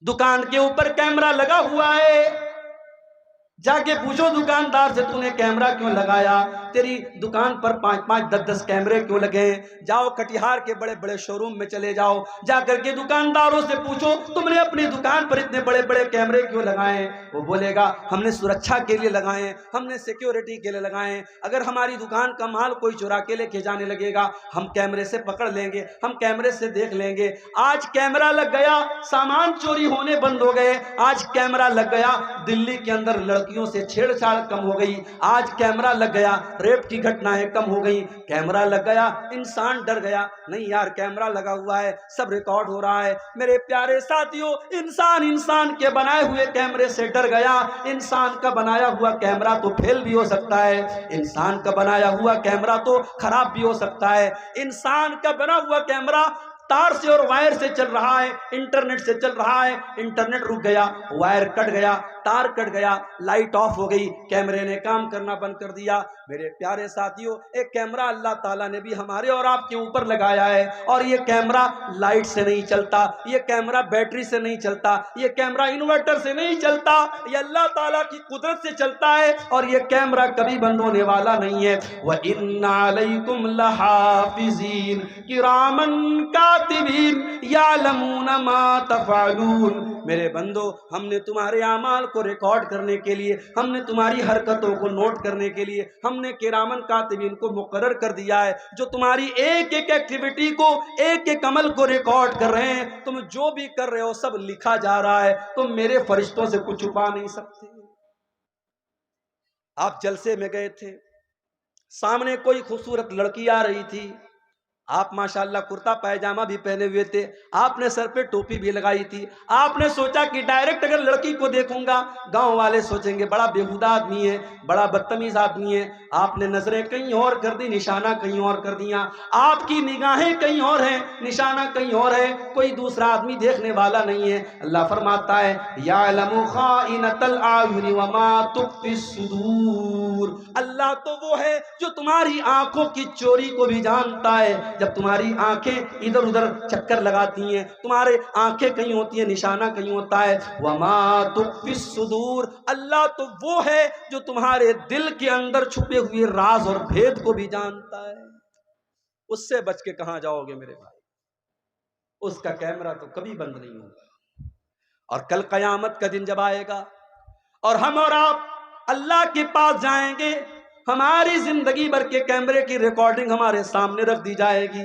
دکان کے اوپر کیمرہ لگا ہوا ہے، جا کے پوچھو دکاندار سے تو نے کیمرہ کیوں لگایا، تیری دکان پر 5-5 10 کیمرے کیوں لگے ہیں؟ جاؤ کٹیہار کے بڑے بڑے شو روم میں چلے جاؤ، جا کر کے دکانداروں سے پوچھو تم نے اپنی دکان پر اتنے بڑے بڑے کیمرے کیوں لگائے ہیں؟ وہ بولے گا ہم نے سرکشا کے لیے لگائے ہیں، ہم نے سیکیورٹی کے لیے لگائے ہیں، اگر ہماری دکان کا مال کوئی چرا کے لے کے جانے لگے گا ہم کیمرے سے پکڑ لیں گے، ہم کیمرے سے دیکھ لیں گے۔ آج کیمرہ لگ گیا، سامان چوری ہونے بند ہو گئے، آج کیمرہ لگ گیا، دلی کے اندر لڑکیوں سے چھیڑ چھاڑ کم ہو گئی، آج کیمرہ لگ گیا، ریپ کی گھٹنائیں کم ہو گئی، کیمرہ لگ گیا، انسان ڈر گیا، نہیں یار کیمرہ لگا ہوا ہے سب ریکارڈ ہو رہا ہے۔ میرے پیارے ساتھیوں، انسان کے بنائے ہوئے کیمرے سے ڈر گیا، انسان کا بنایا ہوا کیمرہ تو فیل بھی ہو سکتا ہے، انسان کا بنایا ہوا کیمرہ تو خراب بھی ہو سکتا ہے، انسان کا بنا ہوا کیمرہ تار سے اور وائر سے چل رہا ہے، انٹرنیٹ سے چل رہا ہے، انٹرنیٹ رک گیا، وائر کٹ گیا، تار کٹ گیا، لائٹ آف ہو گئی، کیمرے نے کام کرنا بند کر دیا۔ میرے پیارے ساتھیوں، ایک کیمرہ اللہ تعالیٰ نے بھی ہمارے اور آپ کے اوپر لگایا ہے، اور یہ کیمرہ لائٹ سے نہیں چلتا، یہ کیمرہ بیٹری سے نہیں چلتا، یہ کیمرہ انورٹر سے نہیں چلتا، یہ اللہ تعالیٰ کی قدرت سے چلتا ہے، اور یہ کیمرہ کبھی بند ہونے والا نہیں ہے۔ وَإِنَّ عَلَيْكُمْ لَحَافِظِينَ كِرَامًا كَاتِبِينَ يَعْلَمُونَ مَا تَفْعَلُونَ۔ میرے بندو، ہم نے تمہارے اعمال کو ریکارڈ کرنے کے لیے، ہم نے تمہاری حرکتوں کو نوٹ کرنے کے لیے، ہم نے کرامن کاتبین کو مقرر کر دیا ہے، جو تمہاری ایک ایک ایکٹیویٹی کو، ایک ایک عمل کو ریکارڈ کر رہے ہیں۔ تم جو بھی کر رہے ہو سب لکھا جا رہا ہے، تم میرے فرشتوں سے کچھ چھپا نہیں سکتے۔ آپ جلسے میں گئے تھے، سامنے کوئی خوبصورت لڑکی آ رہی تھی، آپ ماشاءاللہ کرتا پائجامہ بھی پہنے ہوئے تھے، آپ نے سر پہ ٹوپی بھی لگائی تھی، آپ نے سوچا کہ ڈائریکٹ اگر لڑکی کو دیکھوں گا گاؤں والے سوچیں گے بڑا بےہودہ آدمی ہے، بڑا بدتمیز آدمی ہے، آپ نے نظریں کہیں اور کر دی، نشانہ کہیں اور کر دیا، آپ کی نگاہیں کہیں اور ہیں، نشانہ کہیں اور ہے، کوئی دوسرا آدمی دیکھنے والا نہیں ہے۔ اللہ فرماتا ہے یعلم خائنۃ الاعین وما تخفی الصدور، اللہ تو وہ ہے جو تمہاری آنکھوں کی چوری کو بھی جانتا ہے۔ جب تمہاری آنکھیں ادھر ادھر چکر لگاتی ہیں، تمہارے آنکھیں کہیں ہوتی ہیں، نشانہ کہیں ہوتا ہے، وما تخفی الصدور، اللہ تو وہ ہے جو تمہارے دل کے اندر چھپے ہوئے راز اور بھید کو بھی جانتا ہے۔ اس سے بچ کے کہاں جاؤ گے میرے بھائی؟ اس کا کیمرہ تو کبھی بند نہیں ہوگا، اور کل قیامت کا دن جب آئے گا اور ہم اور آپ اللہ کے پاس جائیں گے، ہماری زندگی بھر کے کیمرے کی ریکارڈنگ ہمارے سامنے رکھ دی جائے گی۔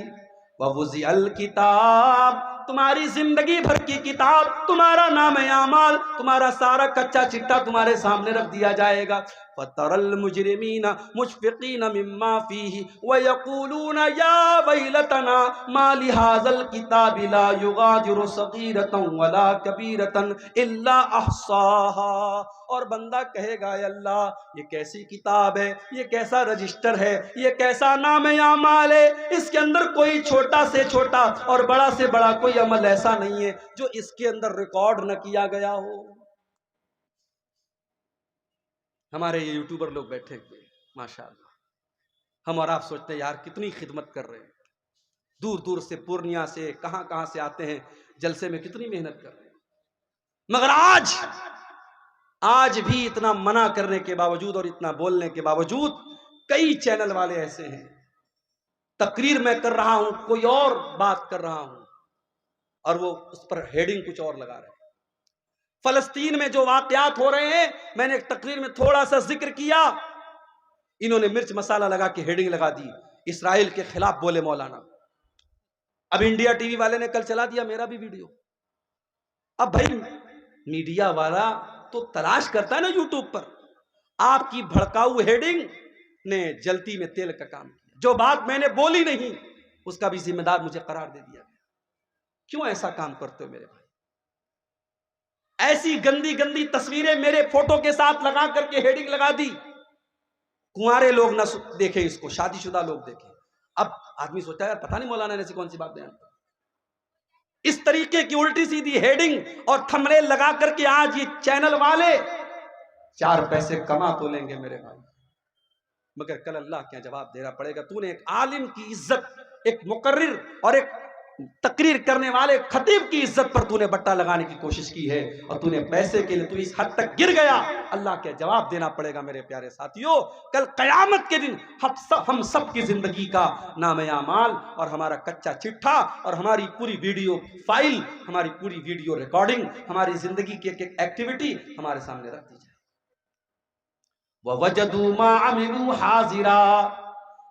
وَوُزِعَ الْكِتَابِ، تمہاری زندگی بھر کی کتاب، تمہارا نام اعمال، تمہارا سارا کچا چٹا تمہارے سامنے رکھ دیا جائے گا۔ فَتَرَى الْمُجْرِمِينَ مُشْفِقِينَ مِمَّا فِيهِ وَيَقُولُونَ يَا وَيْلَتَنَا مَا لِهَذَا الْكِتَابِ لَا يُغَادِرُ صَغِيرَةً وَلَا كَبِيرَةً إِلَّا أَحْصَاهَا، اور بندہ کہے گا اے اللہ یہ کیسی کتاب ہے، یہ کیسا رجسٹر ہے، یہ کیسا نام اعمال ہے، اس کے اندر کوئی چھوٹا سے چھوٹا اور بڑا سے بڑا کوئی عمل ایسا نہیں ہے جو اس کے اندر ریکارڈ نہ کیا گیا ہو۔ ہمارے یہ یوٹیوبر لوگ بیٹھے ہوئے ماشاءاللہ، ہم اور آپ سوچتے ہیں یار کتنی خدمت کر رہے ہیں، دور دور سے، پورنیہ سے، کہاں کہاں سے آتے ہیں، جلسے میں کتنی محنت کر رہے ہیں، مگر آج بھی اتنا منع کرنے کے باوجود اور اتنا بولنے کے باوجود کئی چینل والے ایسے ہیں، تقریر میں کر رہا ہوں کوئی اور بات کر رہا ہوں اور وہ اس پر ہیڈنگ کچھ اور لگا رہے ہیں۔ فلسطین میں جو واقعات ہو رہے ہیں، میں نے ایک تقریر میں تھوڑا سا ذکر کیا، انہوں نے مرچ مسالہ لگا کے ہیڈنگ لگا دی، اسرائیل کے خلاف بولے مولانا۔ اب انڈیا ٹی وی والے نے کل چلا دیا میرا بھی ویڈیو۔ اب بھائی میڈیا والا تو تلاش کرتا ہے نا یوٹیوب پر، آپ کی بھڑکاؤ ہیڈنگ نے جلتی میں تیل کا کام کیا، جو بات میں نے بولی نہیں اس کا بھی ذمہ دار مجھے قرار دے دیا گیا۔ کیوں ایسا کام کرتے ہو میرے بھائی؟ ایسی گندی گندی تصویریں میرے فوٹو کے ساتھ لگا کر کے ہیڈنگ لگا دی، کنوارے لوگ نہ دیکھیں اس کو، شادی شدہ لوگ دیکھیں۔ اب آدمی سوچتا ہے پتہ نہیں مولانا نے ایسی کون سی بات بیان کی۔ اس طریقے کی الٹی سیدھی ہیڈنگ اور تھمبنیل لگا کر کے آج یہ چینل والے 4 پیسے کما تو لیں گے میرے بھائی، مگر کل اللہ کیا جواب دینا پڑے گا۔ تو نے ایک عالم کی عزت، ایک مقرر اور ایک تقریر کرنے والے خطیب کی عزت پر تو نے بٹا لگانے کی کوشش کی ہے اور تو نے پیسے کے لیے تو اس حد تک گر گیا. اللہ کے جواب دینا پڑے گا میرے پیارے ساتھیوں. کل قیامت کے دن ہم سب کی زندگی کا نامہ اعمال اور ہمارا کچا چٹھا اور ہماری پوری ویڈیو فائل، ہماری پوری ویڈیو ریکارڈنگ، ہماری زندگی کی ایک ایکٹیویٹی ہمارے سامنے رکھ دی جائے. وَوَجَدُوا مَا عَمِلُوا حَاضِرًا،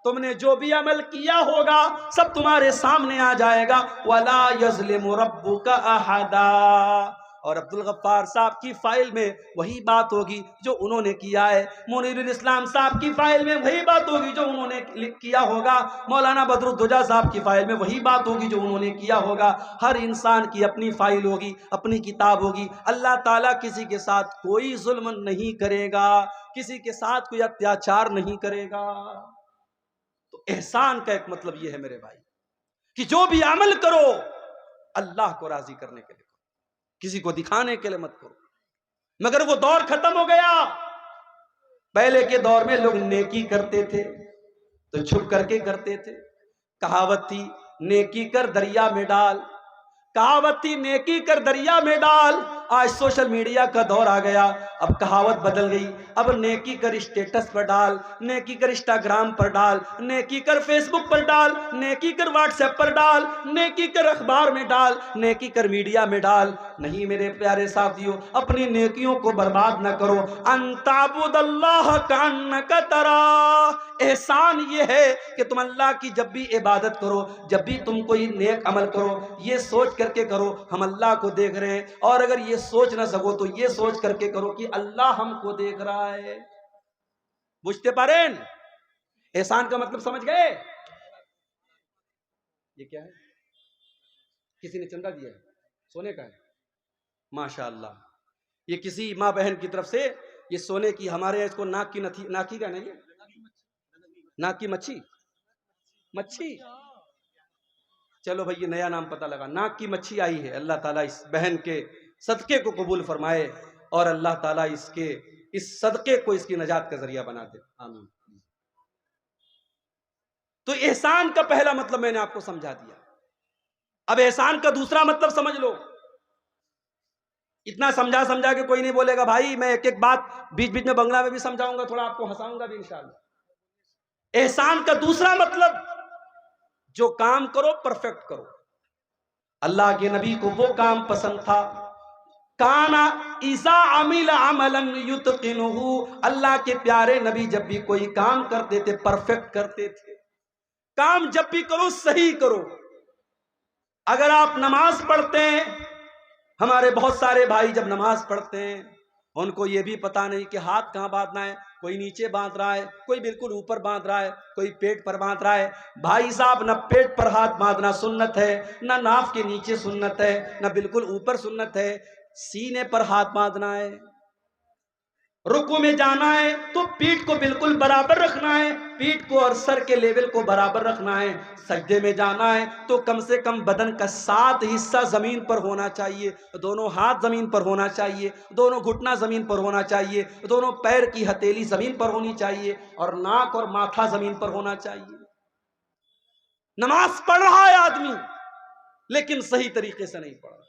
تم نے جو بھی عمل کیا ہوگا سب تمہارے سامنے آ جائے گا. وَلَا يَظْلِمُ رَبُّكَ أَحَدًا، اور عبدالغفار صاحب کی فائل میں وہی بات ہوگی جو انہوں نے کیا ہے. منیر الاسلام صاحب کی فائل میں وہی بات ہوگی جو انہوں نے کیا ہوگا. مولانا بدر الدجا صاحب کی فائل میں وہی بات ہوگی جو انہوں نے کیا ہوگا. ہر انسان کی اپنی فائل ہوگی، اپنی کتاب ہوگی. اللہ تعالیٰ کسی کے ساتھ کوئی ظلم نہیں کرے گا، کسی کے ساتھ کوئی اتیاچار نہیں کرے گا. تو احسان کا ایک مطلب یہ ہے میرے بھائی کہ جو بھی عمل کرو اللہ کو راضی کرنے کے لیے کرو، کسی کو دکھانے کے لیے مت کرو. مگر وہ دور ختم ہو گیا. پہلے کے دور میں لوگ نیکی کرتے تھے تو چھپ کر کے کرتے تھے. کہاوت تھی نیکی کر دریا میں ڈال، کہاوت تھی نیکی کر دریا میں ڈال. آج سوشل میڈیا کا دور آ گیا، اب کہاوت بدل گئی. اب نیکی کر اسٹیٹس پر ڈال، نیکی کر انسٹاگرام پر ڈال، نیکی کر فیس بک پر ڈال، نیکی کر واٹس ایپ پر ڈال، نیکی کر اخبار میں ڈال، نیکی کر میڈیا میں ڈال. نہیں میرے پیارے ساتھیوں، اپنی نیکیوں کو برباد نہ کرو. ان تعبد اللہ کانک تراہ، احسان یہ ہے کہ تم اللہ کی جب بھی عبادت کرو، جب بھی تم کوئی نیک عمل کرو، یہ سوچ کر کے کرو ہم اللہ کو دیکھ رہے ہیں. اور اگر یہ سوچ نہ سکو تو یہ سوچ کر کے کرو کہ اللہ ہم کو دیکھ رہا ہے. بوجھتے پارین؟ احسان کا مطلب سمجھ گئے؟ یہ کیا ہے؟ کسی نے چندہ دیا ہے، سونے کا ہے. ماشاء اللہ، یہ کسی ماں بہن کی طرف سے یہ سونے کی، ہمارے یہاں اس کو ناکی کا نہیں ہے، ناک کی مچھی. چلو بھائی یہ نیا نام پتہ لگا، ناک کی مچھی آئی ہے. اللہ تعالیٰ اس بہن کے صدقے کو قبول فرمائے اور اللہ تعالیٰ اس صدقے کو اس کی نجات کا ذریعہ بنا دے. آمین. تو احسان کا پہلا مطلب میں نے آپ کو سمجھا دیا. اب احسان کا دوسرا مطلب سمجھ لو. اتنا سمجھا کہ کوئی نہیں بولے گا بھائی میں ایک ایک بات بیچ بیچ میں بنگلہ میں بھی سمجھاؤں گا، تھوڑا آپ کو ہنساؤں گا بھی انشاءاللہ. احسان کا دوسرا مطلب جو کام کرو پرفیکٹ کرو. اللہ کے نبی کو وہ کام پسند تھا، کانا اذا عمل عملا یتقنہ، اللہ کے پیارے نبی جب بھی کوئی کام کرتے تھے پرفیکٹ کرتے تھے. کام جب بھی کرو صحیح کرو. اگر آپ نماز پڑھتے ہیں، ہمارے بہت سارے بھائی جب نماز پڑھتے ہیں ان کو یہ بھی پتا نہیں کہ ہاتھ کہاں باندھنا ہے. کوئی نیچے باندھ رہا ہے، کوئی بالکل اوپر باندھ رہا ہے، کوئی پیٹ پر باندھ رہا ہے. بھائی صاحب، نہ پیٹ پر ہاتھ باندھنا سنت ہے، نہ ناف کے نیچے سنت ہے، نہ بالکل اوپر سنت ہے. سینے پر ہاتھ باندھنا ہے. رکوع میں جانا ہے تو پیٹھ کو بالکل برابر رکھنا ہے، پیٹھ کو اور سر کے لیول کو برابر رکھنا ہے. سجدے میں جانا ہے تو کم سے کم بدن کا 7 حصہ زمین پر ہونا چاہیے. دونوں ہاتھ زمین پر ہونا چاہیے، دونوں گھٹنا زمین پر ہونا چاہیے، دونوں پیر کی ہتھیلی زمین پر ہونی چاہیے اور ناک اور ماتھا زمین پر ہونا چاہیے. نماز پڑھ رہا ہے آدمی لیکن صحیح طریقے سے نہیں پڑھ رہا.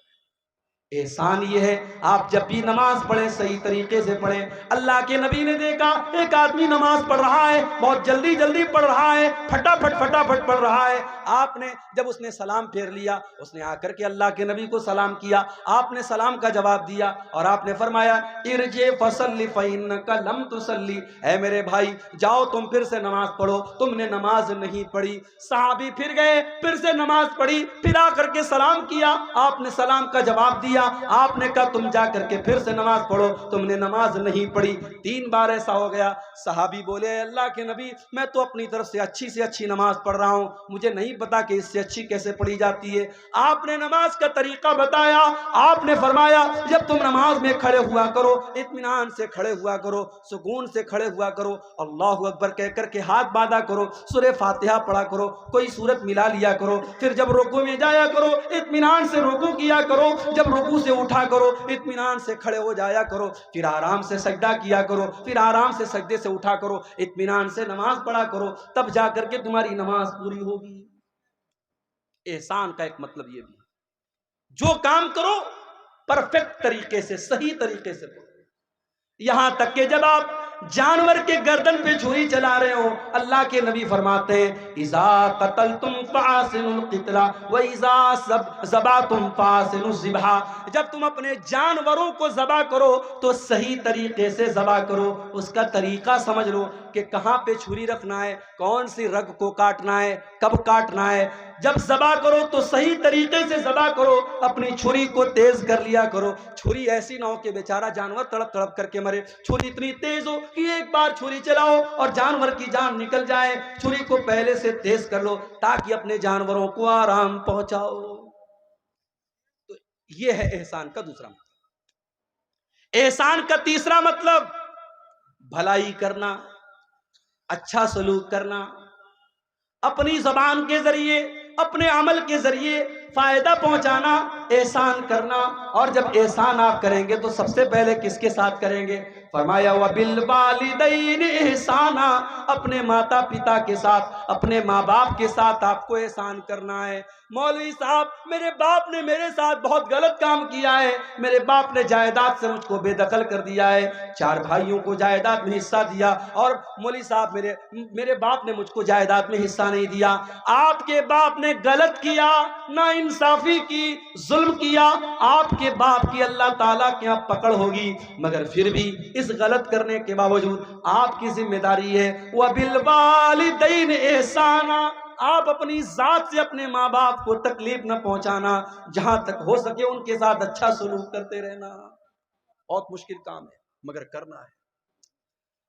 احسان یہ ہے آپ جب بھی نماز پڑھیں صحیح طریقے سے پڑھیں. اللہ کے نبی نے دیکھا ایک آدمی نماز پڑھ رہا ہے، بہت جلدی جلدی پڑھ رہا ہے، پھٹافٹ پڑھ رہا ہے. آپ نے جب اس نے سلام پھیر لیا، اس نے آ کر کے اللہ کے نبی کو سلام کیا. آپ نے سلام کا جواب دیا اور آپ نے فرمایا ارجع فصلی فإنک لم تصلی، اے میرے بھائی جاؤ تم پھر سے نماز پڑھو، تم نے نماز نہیں پڑھی. صحابی پھر گئے، پھر سے نماز پڑھی، پھر آ کر کے سلام کیا. آپ نے سلام کا جواب دیا. آپ نے کہا تم جا کر کے پھر سے نماز پڑھو، تم نے نماز نہیں پڑھی. 3 بار ایسا ہو گیا. صحابی بولے اللہ کے نبی میں تو اپنی طرف سے اچھی نماز پڑھ رہا ہوں، مجھے نہیں پتا کہ اس سے اچھی کیسے پڑھی جاتی ہے. آپ نے نماز کا طریقہ بتایا. آپ نے فرمایا جب تم نماز میں کھڑے ہوا کرو اطمینان سے کھڑے ہوا کرو، سکون سے کھڑے ہوا کرو، اللہ اکبر کہہ کر کے ہاتھ باندھا کرو، سورہ فاتحہ پڑھا کرو، کوئی سورت ملا لیا کرو. پھر جب رکوع میں جایا کرو اطمینان سے رکوع کیا کرو، جب رکوع سے اٹھا کرو اطمینان سے کھڑے ہو جایا کرو، پھر آرام سے سجدہ کیا کرو، پھر آرام سے سجدے سے اٹھا کرو، اطمینان سے نماز پڑھا کرو. تب جا کر کے تمہاری نماز پوری ہوگی. احسان کا ایک مطلب یہ بھی ہے جو کام کرو پرفیکٹ طریقے سے، صحیح طریقے سے کرو. یہاں تک کہ جب آپ جانور کے گردن پہ چھری چلا رہے ہو، اللہ کے نبی فرماتے ہیں اذا قتلتم فاحسنوا القتل واذا ذبحتم فاحسنوا الذبح، جب تم اپنے جانوروں کو ذبح کرو تو صحیح طریقے سے ذبح کرو، اس کا طریقہ سمجھ لو کہ کہاں پہ چھری رکھنا ہے، کون سی رگ کو کاٹنا ہے، کب کاٹنا ہے. جب ذبح کرو تو صحیح طریقے سے ذبح کرو، اپنی چھری کو تیز کر لیا کرو. چھری ایسی نہ ہو کہ بیچارہ جانور تڑپ تڑپ کر کے مرے، چھری اتنی تیز ہو کہ ایک بار چھری چلاؤ اور جانور کی جان نکل جائے. چھری کو پہلے سے تیز کر لو تاکہ اپنے جانوروں کو آرام پہنچاؤ. تو یہ ہے احسان کا دوسرا مطلب. احسان کا تیسرا مطلب بھلائی کرنا، اچھا سلوک کرنا، اپنی زبان کے ذریعے، اپنے عمل کے ذریعے فائدہ پہنچانا، احسان کرنا. اور جب احسان آپ کریں گے تو سب سے پہلے کس کے ساتھ کریں گے؟ فرمایا وَبِالْوَالِدَيْنِ احسانا، اپنے ماتا پتا کے ساتھ، اپنے ماں باپ کے ساتھ آپ کو احسان کرنا ہے. مولوی صاحب میرے باپ نے میرے ساتھ بہت غلط کام کیا ہے، میرے باپ نے جائیداد سے مجھ کو بے دخل کر دیا ہے، 4 بھائیوں کو جائیداد میں حصہ دیا اور مولوی صاحب میرے باپ نے مجھ کو جائیداد میں حصہ نہیں دیا. آپ کے باپ نے غلط کیا، نا انصافی کی، ظلم کیا، آپ کے باپ کی اللہ تعالیٰ کے یہاں پکڑ ہوگی، مگر پھر بھی اس غلط کرنے کے باوجود آپ کی ذمہ داری ہے وَبِالْوَالِدَيْنِ احسانا، آپ اپنی ذات سے اپنے ماں باپ کو تکلیف نہ پہنچانا، جہاں تک ہو سکے ان کے ساتھ اچھا سلوک کرتے رہنا. بہت مشکل کام ہے مگر کرنا ہے.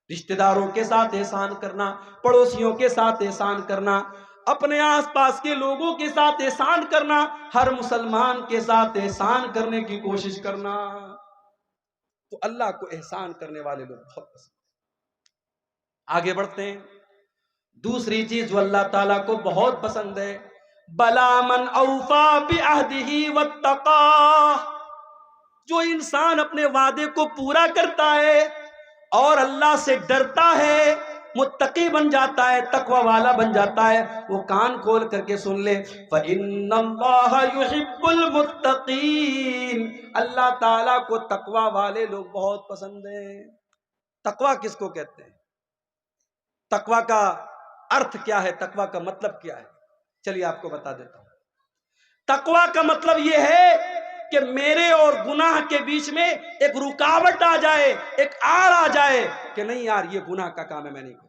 رشتہ داروں کے ساتھ احسان کرنا، پڑوسیوں کے ساتھ احسان کرنا، اپنے آس پاس کے لوگوں کے ساتھ احسان کرنا، ہر مسلمان کے ساتھ احسان کرنے کی کوشش کرنا. تو اللہ کو احسان کرنے والے لوگ بہت پسند. آگے بڑھتے ہیں. دوسری چیز جو اللہ تعالیٰ کو بہت پسند ہے، بلا من اوفا بعہدہ واتقا، جو انسان اپنے وعدے کو پورا کرتا ہے اور اللہ سے ڈرتا ہے، متقی بن جاتا ہے، تقوی والا بن جاتا ہے. وہ کان کھول کر کے سن لے فَإِنَّ اللَّهَ يُحِبُّ الْمُتَّقِينَ، اللہ تعالیٰ کو تقوی والے لوگ بہت پسند ہیں. تقوی کس کو کہتے ہیں؟ تقوی کا ارتھ کیا ہے؟ تقوی کا مطلب کیا ہے؟ چلیے آپ کو بتا دیتا ہوں. تقوی کا مطلب یہ ہے کہ میرے اور گناہ کے بیچ میں ایک رکاوٹ آ جائے، ایک آڑ آ جائے کہ نہیں یار یہ گناہ کا کام ہے، میں نہیں کروں.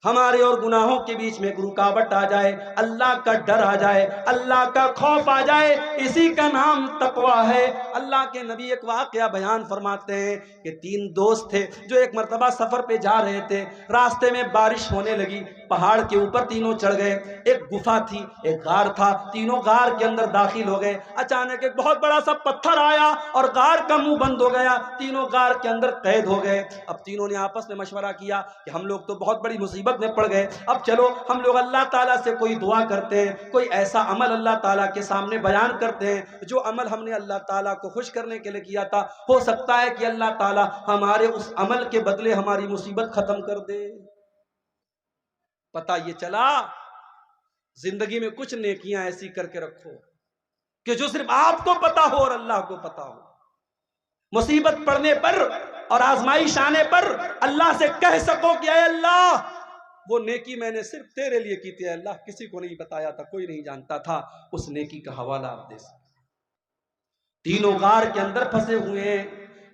ہمارے اور گناہوں کے بیچ میں ایک رکاوٹ آ جائے، اللہ کا ڈر آ جائے، اللہ کا خوف آ جائے، اسی کا نام تقوی ہے. اللہ کے نبی ایک واقعہ بیان فرماتے ہیں کہ 3 دوست تھے جو ایک مرتبہ سفر پہ جا رہے تھے. راستے میں بارش ہونے لگی، پہاڑ کے اوپر تینوں چڑھ گئے. ایک گفا تھی، ایک غار تھا، تینوں غار کے اندر داخل ہو گئے. اچانک ایک بہت بڑا سا پتھر آیا اور غار کا منہ بند ہو گیا. تینوں غار کے اندر قید ہو گئے. اب تینوں نے آپس میں مشورہ کیا کہ ہم لوگ تو بہت بڑی مصیبت میں پڑ گئے، اب چلو ہم لوگ اللہ تعالیٰ سے کوئی دعا کرتے ہیں، کوئی ایسا عمل اللہ تعالیٰ کے سامنے بیان کرتے ہیں جو عمل ہم نے اللہ تعالیٰ کو خوش کرنے کے لیے کیا تھا. ہو سکتا ہے کہ اللہ تعالیٰ ہمارے اس عمل کے بدلے ہماری مصیبت ختم کر دے. پتہ یہ چلا زندگی میں کچھ نیکیاں ایسی کر کے رکھو کہ جو صرف آپ کو پتا ہو اور اللہ کو پتا ہو. مصیبت پڑنے پر اور آزمائش آنے پر اللہ سے کہہ سکو کہ اے اللہ وہ نیکی میں نے صرف تیرے لیے کی تھی، اللہ کسی کو نہیں بتایا تھا، کوئی نہیں جانتا تھا. اس نیکی کا حوالہ آپ دے سکتے. تینوں غار کے اندر پھنسے ہوئے ہیں،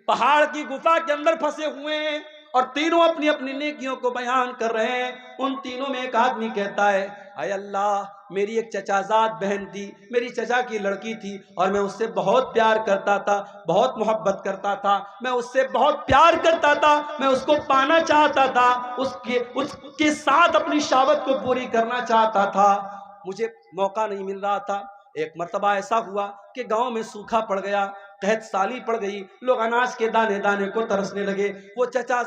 پہاڑ کی گفا کے اندر پھنسے ہوئے ہیں اور تینوں اپنی اپنی نیکیوں کو بیان کر رہے ہیں. ان تینوں میں ایک آدمی کہتا ہے اے اللہ میری ایک چچا زاد بہن تھی، میری چچا کی لڑکی تھی اور میں اس سے بہت پیار کرتا تھا، بہت محبت کرتا تھا، میں اس سے بہت پیار کرتا تھا، میں اس کو پانا چاہتا تھا، اس کے ساتھ اپنی شہوت کو پوری کرنا چاہتا تھا، مجھے موقع نہیں مل رہا تھا. ایک مرتبہ ایسا ہوا کہ گاؤں میں سوکھا پڑ گیا، قحط سالی پڑ گئی، لوگ اناج کے دانے دانے کو ترسنے لگے. وہ چچا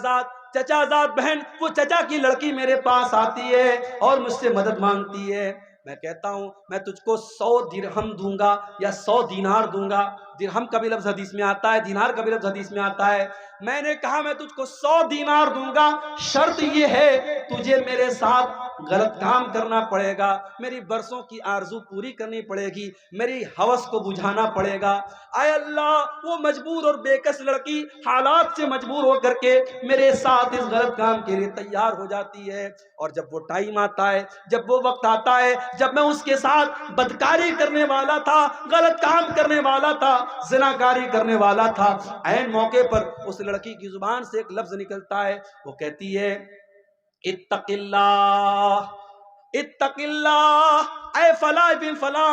زاد بہن، وہ چچا کی لڑکی میرے پاس آتی ہے اور مجھ سے مدد مانگتی ہے. میں کہتا ہوں میں تجھ کو 100 درہم دوں گا یا 100 دینار دوں گا. درہم کا بھی لفظ حدیث میں آتا ہے، دینار کا بھی لفظ حدیث میں آتا ہے. میں نے کہا میں تجھ کو 100 دینار دوں گا، شرط یہ ہے تجھے میرے ساتھ غلط کام کرنا پڑے گا، میری برسوں کی آرزو پوری کرنی پڑے گی، میری ہوس کو بجھانا پڑے گا۔ اے اللہ وہ مجبور اور بےکس لڑکی حالات سے مجبور ہو کر کے میرے ساتھ اس غلط کام کے لیے تیار ہو جاتی ہے، اور جب وہ ٹائم آتا ہے، جب وہ وقت آتا ہے جب میں اس کے ساتھ بدکاری کرنے والا تھا، غلط کام کرنے والا تھا، زناکاری کرنے والا تھا، عین موقع پر اس لڑکی کی زبان سے ایک لفظ نکلتا ہے، وہ کہتی ہے اتق اللہ، اتق اللہ، اے فلاں بن فلاں،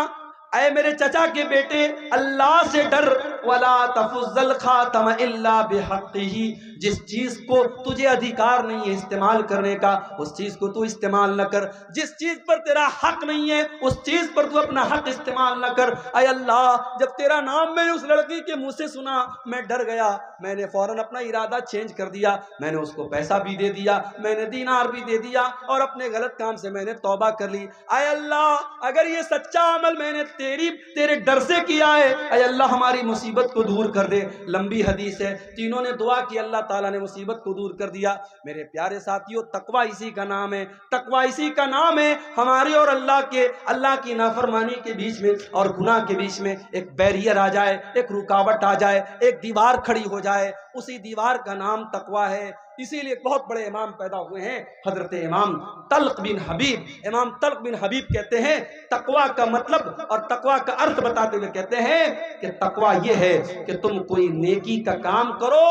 اے میرے چچا کے بیٹے، اللہ سے ڈر، ولا تفض الخاتم الا بحقہ، جس چیز کو تجھے ادھیکار نہیں ہے استعمال کرنے کا اس چیز کو تو استعمال نہ کر، جس چیز پر تیرا حق نہیں ہے اس چیز پر تو اپنا حق استعمال نہ کر۔ اے اللہ جب تیرا نام میں نے اس لڑکی کے منہ سے سنا میں ڈر گیا، میں نے فوراً اپنا ارادہ چینج کر دیا، میں نے اس کو پیسہ بھی دے دیا، میں نے دینار بھی دے دیا، اور اپنے غلط کام سے میں نے توبہ کر لی۔ اے اللہ اگر یہ سچا عمل میں نے تیرے ڈر سے کیا ہے، اے اللہ ہماری مصیبت کو دور کر دے۔ لمبی حدیث ہے، تینوں نے دعا کی، اللہ تعالیٰ نے مصیبت کو دور کر دیا۔ میرے پیارے ساتھیوں تقویٰ اسی کا نام ہے، تقویٰ اسی کا نام ہے۔ ہماری اور اللہ کی نافرمانی کے بیچ میں اور گناہ کے بیچ میں ایک بیریئر آ جائے، ایک رکاوٹ آ جائے، ایک دیوار کھڑی ہو جائے، اسی دیوار کا نام تقویٰ ہے۔ اسی لیے بہت بڑے امام پیدا ہوئے ہیں، حضرت امام طلق بن حبیب۔ امام طلق بن حبیب کہتے ہیں تقویٰ کا مطلب اور تقویٰ کا ارتھ بتاتے ہوئے کہتے ہیں کہ تقویٰ یہ ہے کہ تم کوئی نیکی کا کام کرو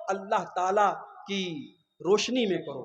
اللہ تعالی کی روشنی میں کرو،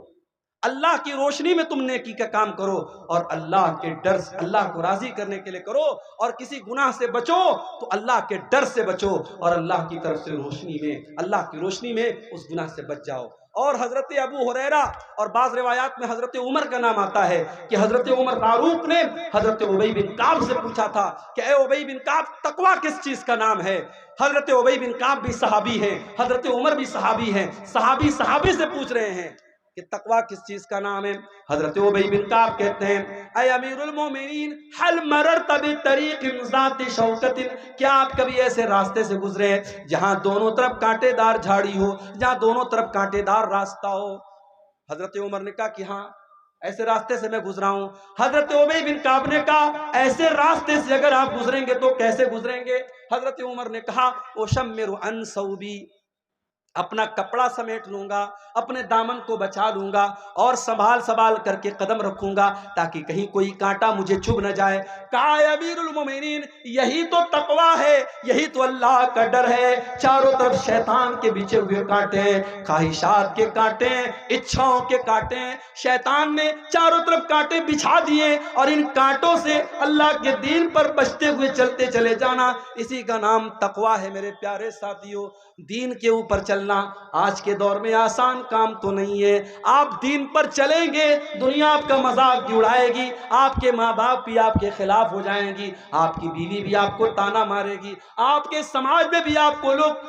اللہ کی روشنی میں تم نیکی کا کام کرو، اور اللہ کے ڈر سے، اللہ کو راضی کرنے کے لیے کرو، اور کسی گناہ سے بچو تو اللہ کے ڈر سے بچو، اور اللہ کی طرف سے روشنی میں، اللہ کی روشنی میں اس گناہ سے بچ جاؤ۔ اور حضرت ابو ہریرہ اور بعض روایات میں حضرت عمر کا نام آتا ہے کہ حضرت عمر فاروق نے حضرت ابی بن کعب سے پوچھا تھا کہ اے ابی بن کعب تقویٰ کس چیز کا نام ہے؟ حضرت ابی بن کعب بھی صحابی ہیں، حضرت عمر بھی صحابی ہیں، صحابی سے پوچھ رہے ہیں کہ تقویٰ کس چیز کا نام ہے؟ حضرت ابی بن کعب کہتے ہیں اے امیر المومنین حل مررت بطریق ذات شوکت، کیا آپ کبھی ایسے راستے سے گزرے ہیں جہاں دونوں طرف کانٹے دار جھاڑی ہو، جہاں دونوں طرف کانٹے دار راستہ ہو؟ حضرت عمر نے کہا کہ ہاں ایسے راستے سے میں گزرا ہوں۔ حضرت ابی بن کعب نے کہا ایسے راستے سے اگر آپ گزریں گے تو کیسے گزریں گے؟ حضرت عمر نے کہا اشمر عن ثوبی، اپنا کپڑا سمیٹ لوں گا، اپنے دامن کو بچا لوں گا، اور سنبھال کر کے قدم رکھوں گا تاکہ کہیں کوئی کانٹا مجھے چبھ نہ جائے۔ کہا اے امیر المومنین یہی تو تقویٰ ہے، یہی تو اللہ کا ڈر ہے۔ چاروں طرف شیطان کے بچھے ہوئے کانٹے، خواہشات کے کانٹے، اچھاؤں کے کانٹے، شیطان نے چاروں طرف کانٹے بچھا دیے، اور ان کانٹوں سے اللہ کے دین پر بچتے ہوئے چلتے چلے جانا، اسی کا نام تقویٰ ہے۔ میرے پیارے ساتھیوں دین کے اوپر چلنا آج کے دور میں آسان کام تو نہیں ہے۔ آپ دین پر چلیں گے دنیا آپ کا مذاق بھی اڑائے گی، آپ کے ماں باپ بھی آپ کے خلاف ہو جائیں گی، آپ کی بیوی بھی آپ کو تانا مارے گی، آپ کے سماج میں بھی آپ کو لوگ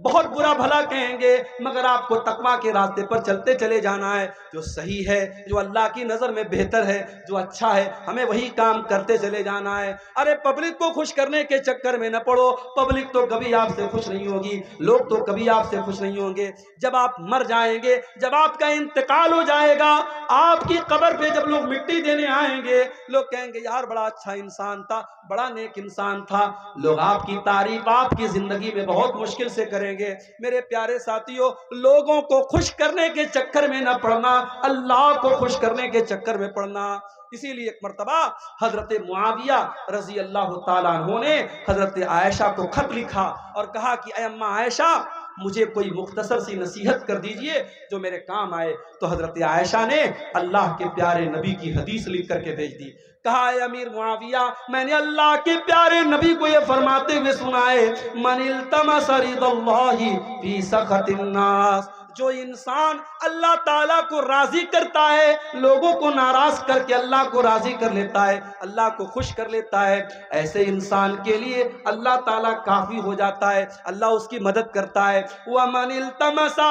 بہت برا بھلا کہیں گے، مگر آپ کو تقویٰ کے راستے پر چلتے چلے جانا ہے۔ جو صحیح ہے، جو اللہ کی نظر میں بہتر ہے، جو اچھا ہے، ہمیں وہی کام کرتے چلے جانا ہے۔ ارے پبلک کو خوش کرنے کے چکر میں نہ پڑو، پبلک تو کبھی آپ سے خوش نہیں ہوگی، لوگ تو کبھی آپ سے خوش نہیں ہوں گے۔ جب آپ مر جائیں گے، جب آپ کا انتقال ہو جائے گا، آپ کی قبر پہ جب لوگ مٹی دینے آئیں گے، لوگ کہیں گے یار بڑا اچھا انسان تھا، بڑا نیک انسان تھا۔ لوگ آپ کی تعریف آپ کی زندگی میں بہت مشکل سے کریں گے۔ میرے پیارے ساتھیوں لوگوں کو خوش کرنے کے چکر میں نہ پڑنا، اللہ کو خوش کرنے کے چکر میں پڑنا۔ اسی لیے ایک مرتبہ حضرت معاویہ رضی اللہ تعالیٰ عنہ نے حضرت عائشہ کو خط لکھا اور کہا کہ اے اماں عائشہ مجھے کوئی مختصر سی نصیحت کر دیجئے جو میرے کام آئے۔ تو حضرت عائشہ نے اللہ کے پیارے نبی کی حدیث لکھ کر کے بھیج دی۔ کہا اے امیر معاویہ میں نے اللہ کے پیارے نبی کو یہ فرماتے ہوئے سنا ہے من التمس رضا اللہ فی سخط الناس، جو انسان اللہ تعالیٰ کو راضی کرتا ہے، لوگوں کو ناراض کر کے اللہ کو راضی کر لیتا ہے، اللہ کو خوش کر لیتا ہے، ایسے انسان کے لیے اللہ تعالیٰ کافی ہو جاتا ہے، اللہ اس کی مدد کرتا ہے۔ وَمَنِ الْتَمَسَ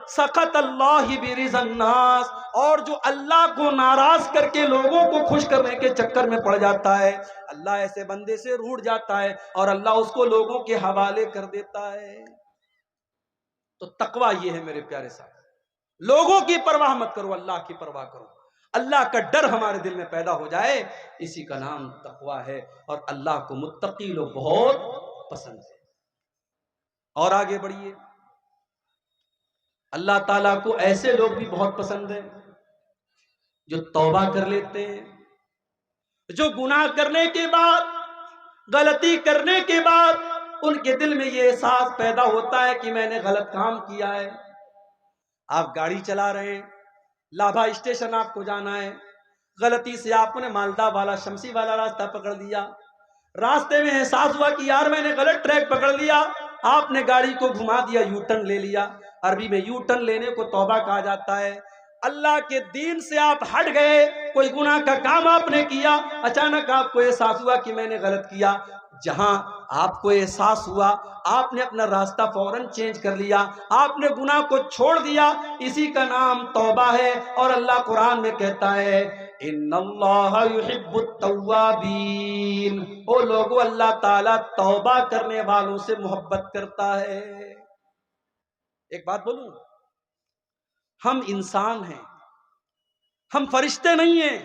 سَخَطَ اللَّهِ بِرِضَى النَّاسِ، اور جو اللہ کو ناراض کر کے لوگوں کو خوش کرنے کے چکر میں پڑ جاتا ہے، اللہ ایسے بندے سے روٹھ جاتا ہے اور اللہ اس کو لوگوں کے حوالے کر دیتا ہے۔ تو تقویٰ یہ ہے میرے پیارے صاحب، لوگوں کی پرواہ مت کرو، اللہ کی پرواہ کرو۔ اللہ کا ڈر ہمارے دل میں پیدا ہو جائے، اسی کا نام تقویٰ ہے، اور اللہ کو متقی لوگ بہت پسند ہے۔ اور آگے بڑھیے، اللہ تعالیٰ کو ایسے لوگ بھی بہت پسند ہیں جو توبہ کر لیتے ہیں، جو گناہ کرنے کے بعد، غلطی کرنے کے بعد ان کے دل میں یہ احساس پیدا ہوتا ہے کہ میں نے غلط کام کیا ہے۔ آپ گاڑی چلا رہے ہیں، لابھا اسٹیشن آپ کو جانا ہے، غلطی سے آپ نے مالدہ والا شمسی والا راستہ پکڑ لیا، راستے میں احساس ہوا کہ یار میں نے غلط ٹریک پکڑ لیا، آپ نے گاڑی کو گھما دیا، یو ٹرن لے لیا۔ عربی میں یو ٹرن لینے کو توبہ کہا جاتا ہے۔ اللہ کے دین سے آپ ہٹ گئے، کوئی گناہ کا کام آپ نے کیا، اچانک آپ کو احساس ہوا کہ میں نے غلط کیا، جہاں آپ کو احساس ہوا آپ نے اپنا راستہ فوراً چینج کر لیا، آپ نے گناہ کو چھوڑ دیا، اسی کا نام توبہ ہے۔ اور اللہ قرآن میں کہتا ہے ان اللہ یحب التوابین، او لوگو اللہ تعالیٰ توبہ کرنے والوں سے محبت کرتا ہے۔ ایک بات بولوں، ہم انسان ہیں، ہم فرشتے نہیں ہیں۔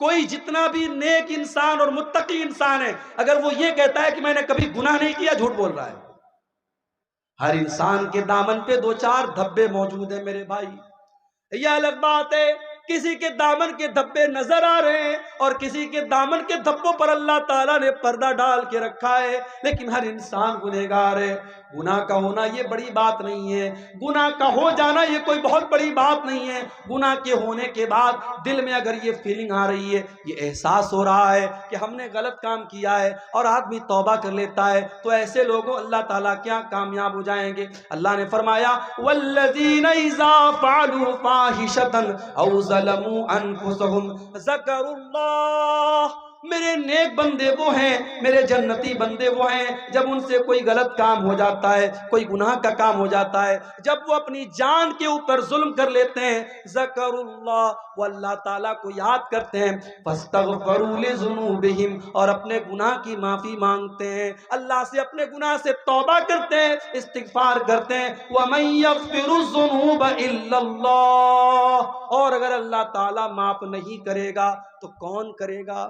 کوئی جتنا بھی نیک انسان اور متقی انسان ہے، اگر وہ یہ کہتا ہے کہ میں نے کبھی گناہ نہیں کیا، جھوٹ بول رہا ہے۔ ہر انسان کے دامن پہ دو چار دھبے موجود ہیں میرے بھائی، یہ الگ بات ہے کسی کے دامن کے دھبے نظر آ رہے ہیں اور کسی کے دامن کے دھبوں پر اللہ تعالیٰ نے پردہ ڈال کے رکھا ہے، لیکن ہر انسان گنہگار ہے۔ گناہ کا ہونا یہ بڑی بات نہیں ہے، گناہ کا ہو جانا یہ کوئی بہت بڑی بات نہیں ہے۔ گناہ کے ہونے کے بعد دل میں اگر یہ فیلنگ آ رہی ہے، یہ احساس ہو رہا ہے کہ ہم نے غلط کام کیا ہے، اور آدمی توبہ کر لیتا ہے، تو ایسے لوگوں اللہ تعالیٰ کیا کامیاب ہو جائیں گے۔ اللہ نے فرمایا والذین اذا فعلوا فاحشة او ظلموا انفسهم ذکروا اللہ، میرے نیک بندے وہ ہیں، میرے جنتی بندے وہ ہیں، جب ان سے کوئی غلط کام ہو جاتا ہے، کوئی گناہ کا کام ہو جاتا ہے، جب وہ اپنی جان کے اوپر ظلم کر لیتے ہیں، ذکروا اللہ، وہ اللہ تعالیٰ کو یاد کرتے ہیں، فاستغفروا لذنوبہم، اور اپنے گناہ کی معافی مانگتے ہیں، اللہ سے اپنے گناہ سے توبہ کرتے ہیں، استغفار کرتے ہیں۔ وَمَن يَغْفِرُ الذُّنُوبَ إِلَّا اللَّهُ، اور اگر اللہ تعالیٰ معاف نہیں کرے گا تو کون کرے گا؟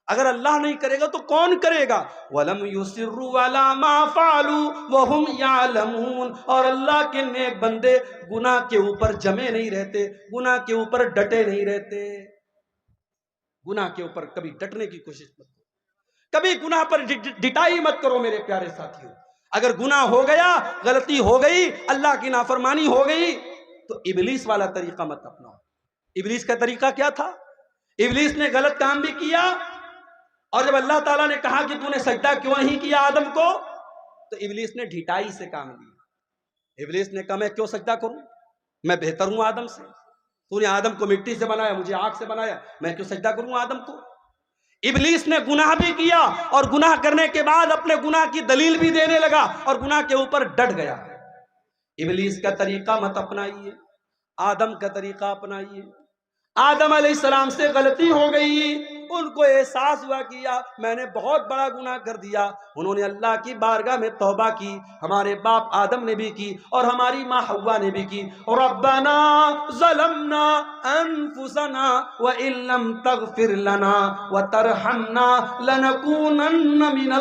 اگر اللہ نہیں کرے گا تو کون کرے گا؟ وَلَمْ يُصِرُّوا عَلَىٰ مَا فَعَلُوا وَهُمْ يَعْلَمُونَ، اور اللہ کے نیک بندے گناہ کے اوپر جمے نہیں رہتے، گناہ کے اوپر ڈٹے نہیں رہتے۔ گناہ کے اوپر کبھی ڈٹنے کی کوشش مت کرو، کبھی گناہ پر ڈٹائی مت کرو میرے پیارے ساتھیوں۔ اگر گناہ ہو گیا، غلطی ہو گئی، اللہ کی نافرمانی ہو گئی، تو ابلیس والا طریقہ مت اپناؤ۔ ابلیس کا طریقہ کیا تھا؟ ابلیس نے غلط کام بھی کیا، اور جب اللہ تعالیٰ نے کہا کہ تو نے سجدہ کیوں نہیں کیا آدم کو، تو ابلیس نے ڈھٹائی سے کام لیا۔ ابلیس نے کہا میں کیوں سجدہ کروں، میں بہتر ہوں آدم سے، تو نے آدم کو مٹی سے بنایا، مجھے آگ سے بنایا، میں کیوں سجدہ کروں آدم کو۔ ابلیس نے گناہ بھی کیا، اور گناہ کرنے کے بعد اپنے گناہ کی دلیل بھی دینے لگا، اور گناہ کے اوپر ڈٹ گیا۔ ابلیس کا طریقہ مت اپنائیے، آدم کا طریقہ اپنائیے۔ آدم علیہ السلام سے غلطی ہو گئی، ان کو احساس ہوا کہ میں نے بہت بڑا گناہ کر دیا، انہوں نے اللہ کی بارگاہ میں توبہ کی، ہمارے باپ آدم نے بھی کی اور ہماری ماں حوا نے بھی کی۔ ربنا ظلمنا انفسنا وان لم تغفر لنا وترحمنا لنکونن من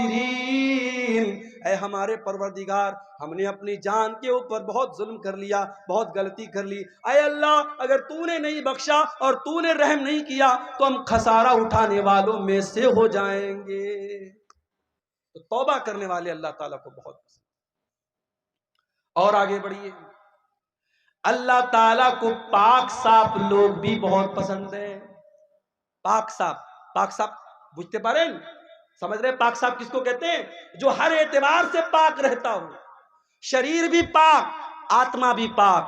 الخاسرین، اے ہمارے پروردگار، ہم نے اپنی جان کے اوپر بہت ظلم کر لیا، بہت غلطی کر لی، اے اللہ اگر تو نے نہیں بخشا اور تو نے رحم نہیں کیا تو ہم خسارہ اٹھانے والوں میں سے ہو جائیں گے۔ تو توبہ کرنے والے اللہ تعالیٰ کو بہت پسند۔ اور آگے بڑھیے، اللہ تعالیٰ کو پاک صاف لوگ بھی بہت پسند ہیں۔ پاک صاف، پاک صاف بجھتے پارے، سمجھ رہے پاک صاف کس کو کہتے ہیں؟ جو ہر اعتبار سے پاک رہتا ہو، شریر بھی پاک، آتما بھی پاک،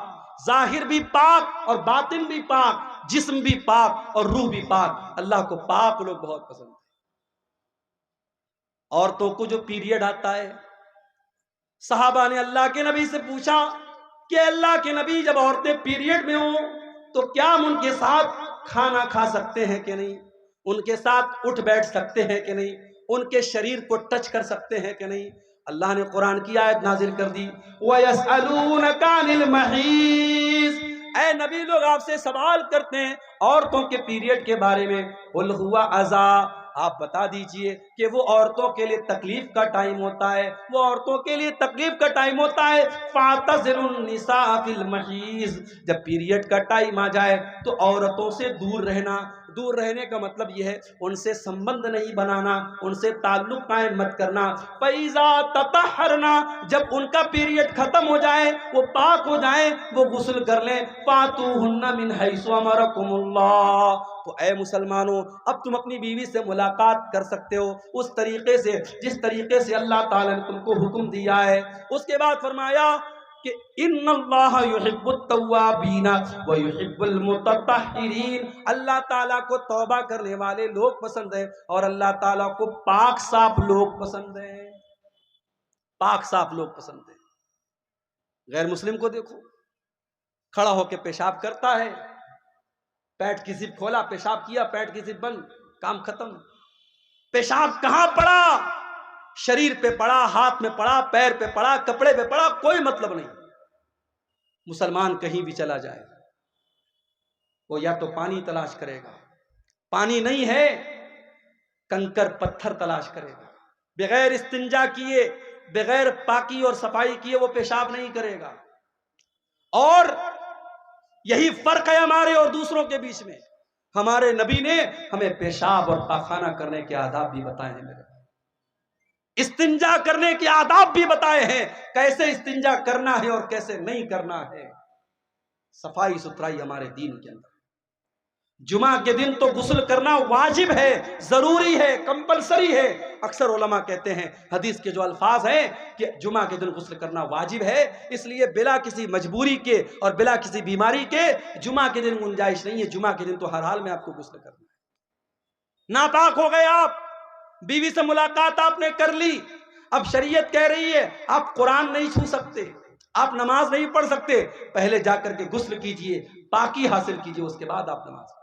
ظاہر بھی پاک اور باطن بھی پاک، جسم بھی پاک اور روح بھی پاک۔ اللہ کو پاک لوگ بہت پسند ہیں۔ عورتوں کو جو پیریڈ آتا ہے، صحابہ نے اللہ کے نبی سے پوچھا کہ اللہ کے نبی جب عورتیں پیریڈ میں ہوں تو کیا ہم ان کے ساتھ کھانا کھا سکتے ہیں کہ نہیں، ان کے ساتھ اٹھ بیٹھ سکتے ہیں کہ نہیں، ان کے شریر کو ٹچ کر سکتے ہیں کہ نہیں؟ اللہ نے قرآن کی آیت نازل کر دی، وَيَسْأَلُونَكَ عَنِ الْمَحِيضِ، اے نبی لوگ آپ سے سوال کرتے ہیں عورتوں کے پیریڈ کے بارے میں، قل هو اذی، آپ بتا دیجئے کہ وہ عورتوں کے لیے تکلیف کا ٹائم ہوتا ہے، وہ عورتوں کے لیے تکلیف کا ٹائم ہوتا ہے۔ فاعتزلوا النساء فی المحیض، جب پیریڈ کا ٹائم آ جائے تو عورتوں سے دور رہنا۔ دور رہنے کا مطلب یہ ہے ان سے سمبند نہیں بنانا، ان سے تعلق قائم مت کرنا۔ فَإِذَا تَطَهَّرْنَا، جب ان کا پیریڈ ختم ہو جائے، وہ پاک ہو جائیں، وہ غسل کر لیں۔ فَأْتُوهُنَّ مِنْ حَيْثُ أَمَرَكُمُ اللَّهُ، تو اے مسلمانوں اب تم اپنی بیوی سے ملاقات کر سکتے ہو اس طریقے سے جس طریقے سے اللہ تعالیٰ نے تم کو حکم دیا ہے۔ اس کے بعد فرمایا کہ ان اللہ یحب التوابین ویحب المتطہرین، اللہ تعالیٰ کو توبہ کرنے والے لوگ پسند ہیں اور اللہ تعالیٰ کو پاک صاف لوگ پسند ہیں۔ پاک صاف لوگ پسند ہیں۔ غیر مسلم کو دیکھو، کھڑا ہو کے پیشاب کرتا ہے، پیٹ کی زپ کھولا، پیشاب کیا، پیٹ کی زپ بند، کام ختم۔ پیشاب کہاں پڑا؟ شریر پہ پڑا، ہاتھ میں پڑا، پیر پہ پڑا، کپڑے پہ پڑا، کوئی مطلب نہیں۔ مسلمان کہیں بھی چلا جائے وہ یا تو پانی تلاش کرے گا، پانی نہیں ہے کنکر پتھر تلاش کرے گا، بغیر استنجا کیے، بغیر پاکی اور صفائی کیے وہ پیشاب نہیں کرے گا۔ اور یہی فرق ہے ہمارے اور دوسروں کے بیچ میں۔ ہمارے نبی نے ہمیں پیشاب اور پاخانہ کرنے کے آداب بھی بتائے ہیں، میرے استنجا کرنے کے آداب بھی بتائے ہیں، کیسے استنجا کرنا ہے اور کیسے نہیں کرنا ہے۔ صفائی ستھرائی ہمارے دین کے اندر۔ جمعہ کے دن تو غسل کرنا واجب ہے، ضروری ہے، کمپلسری ہے۔ اکثر علماء کہتے ہیں حدیث کے جو الفاظ ہیں کہ جمعہ کے دن غسل کرنا واجب ہے، اس لیے بلا کسی مجبوری کے اور بلا کسی بیماری کے جمعہ کے دن گنجائش نہیں ہے۔ جمعہ کے دن تو ہر حال میں آپ کو غسل کرنا ہے۔ ناپاک ہو گئے آپ، بیوی سے ملاقات آپ نے کر لی، اب شریعت کہہ رہی ہے آپ قرآن نہیں چھو سکتے، آپ نماز نہیں پڑھ سکتے، پہلے جا کر کے غسل کیجئے، پاکی حاصل کیجئے، اس کے بعد آپ نماز پڑھیں۔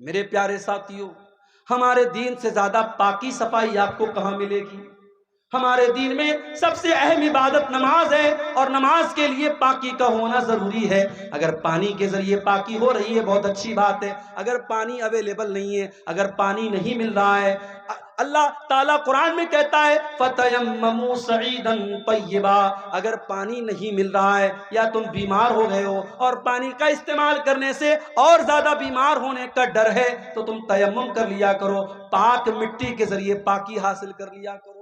میرے پیارے ساتھیوں، ہمارے دین سے زیادہ پاکی صفائی آپ کو کہاں ملے گی؟ ہمارے دین میں سب سے اہم عبادت نماز ہے اور نماز کے لیے پاکی کا ہونا ضروری ہے۔ اگر پانی کے ذریعے پاکی ہو رہی ہے بہت اچھی بات ہے، اگر پانی اویلیبل نہیں ہے، اگر پانی نہیں مل رہا ہے، اللہ تعالیٰ قرآن میں کہتا ہے فَتَيَمَّمُوا صَعِيدًا طَيِّبًا، اگر پانی نہیں مل رہا ہے یا تم بیمار ہو گئے ہو اور پانی کا استعمال کرنے سے اور زیادہ بیمار ہونے کا ڈر ہے تو تم تیمم کر لیا کرو، پاک مٹی کے ذریعے پاکی حاصل کر لیا کرو۔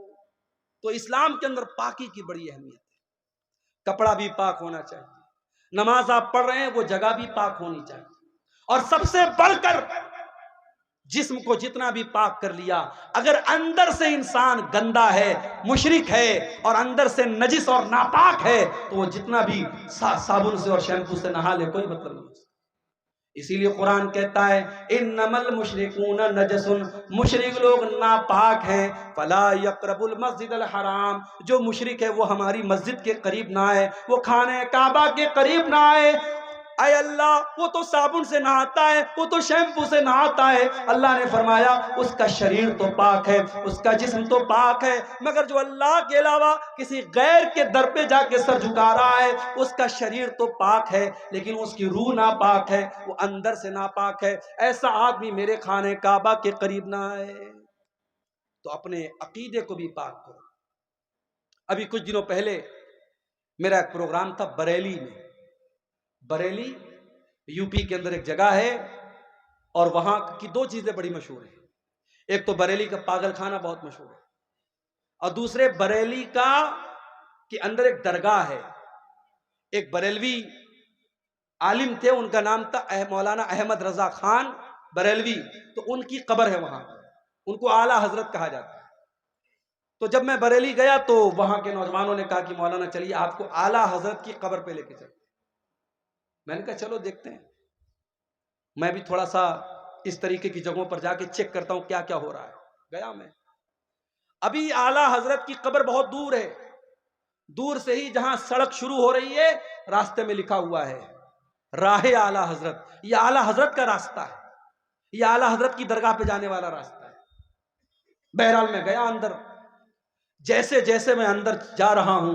تو اسلام کے اندر پاکی کی بڑی اہمیت ہے۔ کپڑا بھی پاک ہونا چاہیے، نماز آپ پڑھ رہے ہیں وہ جگہ بھی پاک ہونی چاہیے، اور سب سے بڑھ کر جسم کو جتنا بھی پاک کر لیا، اگر اندر سے انسان گندا ہے، مشرک ہے اور اندر سے نجس اور ناپاک ہے تو وہ جتنا بھی صابن سے اور شیمپو سے نہا لے کوئی مطلب نہیں۔ اسی لیے قرآن کہتا ہے انما المشرکون نجس، مشرک لوگ ناپاک ہیں، فلا یقربوا المسجد الحرام، جو مشرک ہے وہ ہماری مسجد کے قریب نہ آئے، وہ خانہ کعبہ کے قریب نہ آئے۔ اے اللہ وہ تو صابن سے نہاتا ہے، وہ تو شیمپو سے نہاتا ہے، اللہ نے فرمایا اس کا شریر تو پاک ہے، اس کا جسم تو پاک ہے، مگر جو اللہ کے علاوہ کسی غیر کے در پہ جا کے سر جھکا رہا ہے اس کا شریر تو پاک ہے لیکن اس کی روح ناپاک ہے، وہ اندر سے ناپاک ہے، ایسا آدمی میرے خانہ کعبہ کے قریب نہ آئے۔ تو اپنے عقیدے کو بھی پاک کرو۔ ابھی کچھ دنوں پہلے میرا ایک پروگرام تھا بریلی میں۔ بریلی یو پی کے اندر ایک جگہ ہے اور وہاں کی دو چیزیں بڑی مشہور ہیں، ایک تو بریلی کا پاگل خانہ بہت مشہور ہے، اور دوسرے بریلی کا کے اندر ایک درگاہ ہے۔ ایک بریلوی عالم تھے، ان کا نام تھا مولانا احمد رضا خان بریلوی، تو ان کی قبر ہے وہاں، ان کو اعلیٰ حضرت کہا جاتا ہے۔ تو جب میں بریلی گیا تو وہاں کے نوجوانوں نے کہا کہ مولانا چلیے آپ کو اعلیٰ حضرت کی قبر پہ لے کے چلتے ہیں۔ میں نے کہا چلو دیکھتے ہیں، میں بھی تھوڑا سا اس طریقے کی جگہوں پر جا کے چیک کرتا ہوں کیا کیا ہو رہا ہے۔ گیا میں، ابھی اعلیٰ حضرت کی قبر بہت دور ہے، دور سے ہی جہاں سڑک شروع ہو رہی ہے راستے میں لکھا ہوا ہے راہ اعلیٰ حضرت، یہ اعلیٰ حضرت کا راستہ ہے، یہ اعلیٰ حضرت کی درگاہ پہ جانے والا راستہ ہے۔ بہرحال میں گیا اندر، جیسے جیسے میں اندر جا رہا ہوں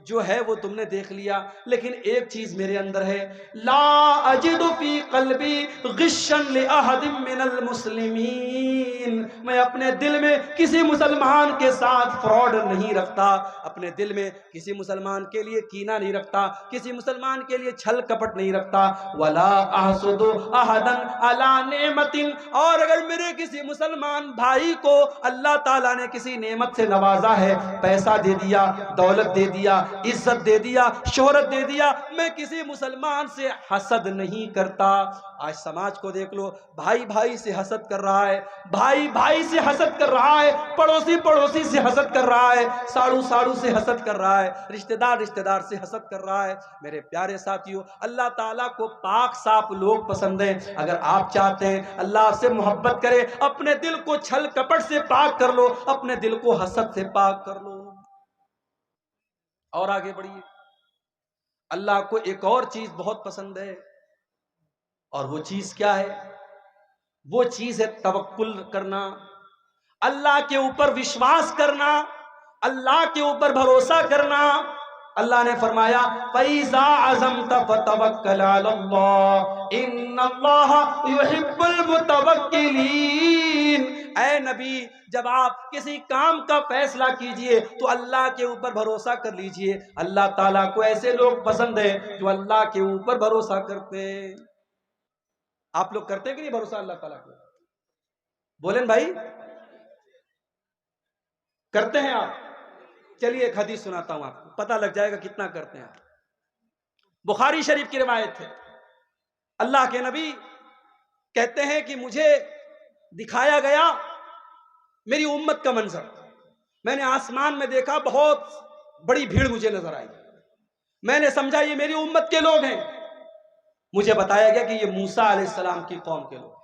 جو ہے وہ تم نے دیکھ لیا، لیکن ایک چیز میرے اندر ہے، لا اجد فی قلبی غشا لأحد من المسلمین، میں اپنے دل میں کسی مسلمان کے ساتھ فراڈ نہیں رکھتا، اپنے دل میں کسی مسلمان کے لیے کینہ نہیں رکھتا، کسی مسلمان کے لیے چھل کپٹ نہیں رکھتا، ولا احسد احدا علی نعمت، اور اگر میرے کسی مسلمان بھائی کو اللہ تعالیٰ نے کسی نعمت سے نوازا ہے، پیسہ دے دیا، دولت دے دیا، عزت دے دیا، شہرت دے دیا، میں کسی مسلمان سے حسد نہیں کرتا۔ آج سماج کو دیکھ لو، بھائی بھائی سے حسد کر رہا ہے، بھائی بھائی سے حسد کر رہا ہے، پڑوسی پڑوسی سے حسد کر رہا ہے، ساڑو ساڑو سے حسد کر رہا ہے، رشتہ دار سے حسد کر رہا ہے۔ میرے پیارے ساتھیو، اللہ تعالیٰ کو پاک صاف لوگ پسند ہیں۔ اگر آپ چاہتے ہیں اللہ سے محبت کرے، اپنے دل کو چھل کپٹ سے پاک کر لو، اپنے دل کو حسد سے پاک کر لو۔ اور آگے بڑھیے، اللہ کو ایک اور چیز بہت پسند ہے، اور وہ چیز کیا ہے؟ وہ چیز ہے توکل کرنا، اللہ کے اوپر وشواس کرنا، اللہ کے اوپر بھروسہ کرنا۔ اللہ نے فرمایا فَإِذَا عَزَمْتَ فَتَوَكَّلْ عَلَى اللَّهِ إِنَّ اللَّهَ يُحِبُّ الْمُتَوَكِّلِينَ۔ اے نبی، جب آپ کسی کام کا فیصلہ کیجئے تو اللہ کے اوپر بھروسہ کر لیجئے۔ اللہ تعالیٰ کو ایسے لوگ پسند ہیں جو اللہ کے اوپر بھروسہ کرتے ہیں۔ آپ لوگ کرتے ہیں کہ نہیں بھروسہ اللہ تعالیٰ کو؟ بولیں بھائی، کرتے ہیں آپ؟ چلیے ایک حدیث سناتا ہوں آپ کو، پتہ لگ جائے گا کتنا کرتے ہیں آپ۔ بخاری شریف کی روایت ہے، اللہ کے نبی کہتے ہیں کہ مجھے دکھایا گیا میری امت کا منظر، میں نے آسمان میں دیکھا، بہت بڑی بھیڑ مجھے نظر آئی، میں نے سمجھا یہ میری امت کے لوگ ہیں، مجھے بتایا گیا کہ یہ موسیٰ علیہ السلام کی قوم کے لوگ ہیں۔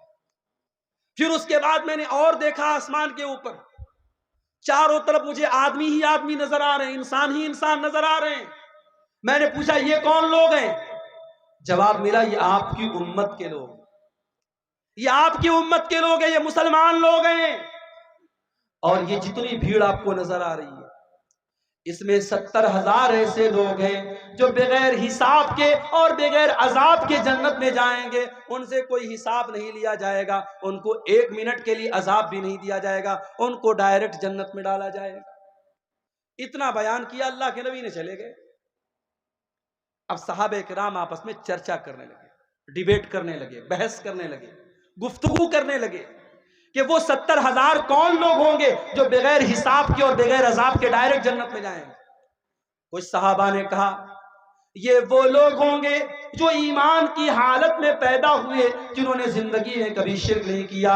پھر اس کے بعد میں نے اور دیکھا آسمان کے اوپر، چاروں طرف مجھے آدمی ہی آدمی نظر آ رہے ہیں، انسان ہی انسان نظر آ رہے ہیں۔ میں نے پوچھا یہ کون لوگ ہیں؟ جواب ملا یہ آپ کی امت کے لوگ، یہ آپ کی امت کے لوگ ہیں، یہ مسلمان لوگ ہیں۔ اور یہ جتنی بھیڑ آپ کو نظر آ رہی ہے، اس میں 70,000 ایسے لوگ ہیں جو بغیر حساب کے اور بغیر عذاب کے جنت میں جائیں گے، ان سے کوئی حساب نہیں لیا جائے گا، ان کو 1 منٹ کے لیے عذاب بھی نہیں دیا جائے گا، ان کو ڈائریکٹ جنت میں ڈالا جائے گا۔ اتنا بیان کیا، اللہ کے نبی نے چلے گئے۔ اب صحابہ کرام آپس میں چرچا کرنے لگے، ڈیبیٹ کرنے لگے، بحث کرنے لگے، گفتگو کرنے لگے کہ وہ 70,000 کون لوگ ہوں گے جو بغیر حساب کے اور بغیر عذاب کے ڈائریکٹ جنت میں جائیں گے۔ کچھ صحابہ نے کہا یہ وہ لوگ ہوں گے جو ایمان کی حالت میں پیدا ہوئے، جنہوں نے زندگی میں کبھی شرک نہیں کیا۔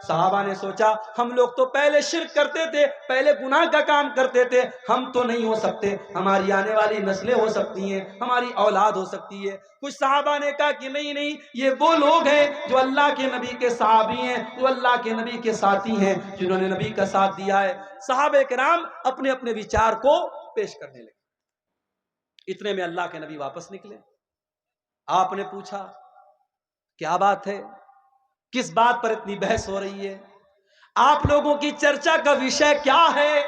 صحابہ نے سوچا ہم لوگ تو پہلے شرک کرتے تھے، پہلے گناہ کا کام کرتے تھے، ہم تو نہیں ہو سکتے، ہماری آنے والی نسلیں ہو سکتی ہیں، ہماری اولاد ہو سکتی ہے۔ کچھ صحابہ نے کہا کہ نہیں نہیں، یہ وہ لوگ ہیں جو اللہ کے نبی کے صحابی ہیں، جو اللہ کے نبی کے ساتھی ہیں، جنہوں نے نبی کا ساتھ دیا ہے۔ صحابہ کرام اپنے اپنے وچار کو پیش کرنے لگے۔ اتنے میں اللہ کے نبی واپس نکلے۔ آپ نے پوچھا کیا بات ہے، کس بات پر اتنی بحث ہو رہی ہے، آپ لوگوں کی چرچا کا وشے کیا ہے؟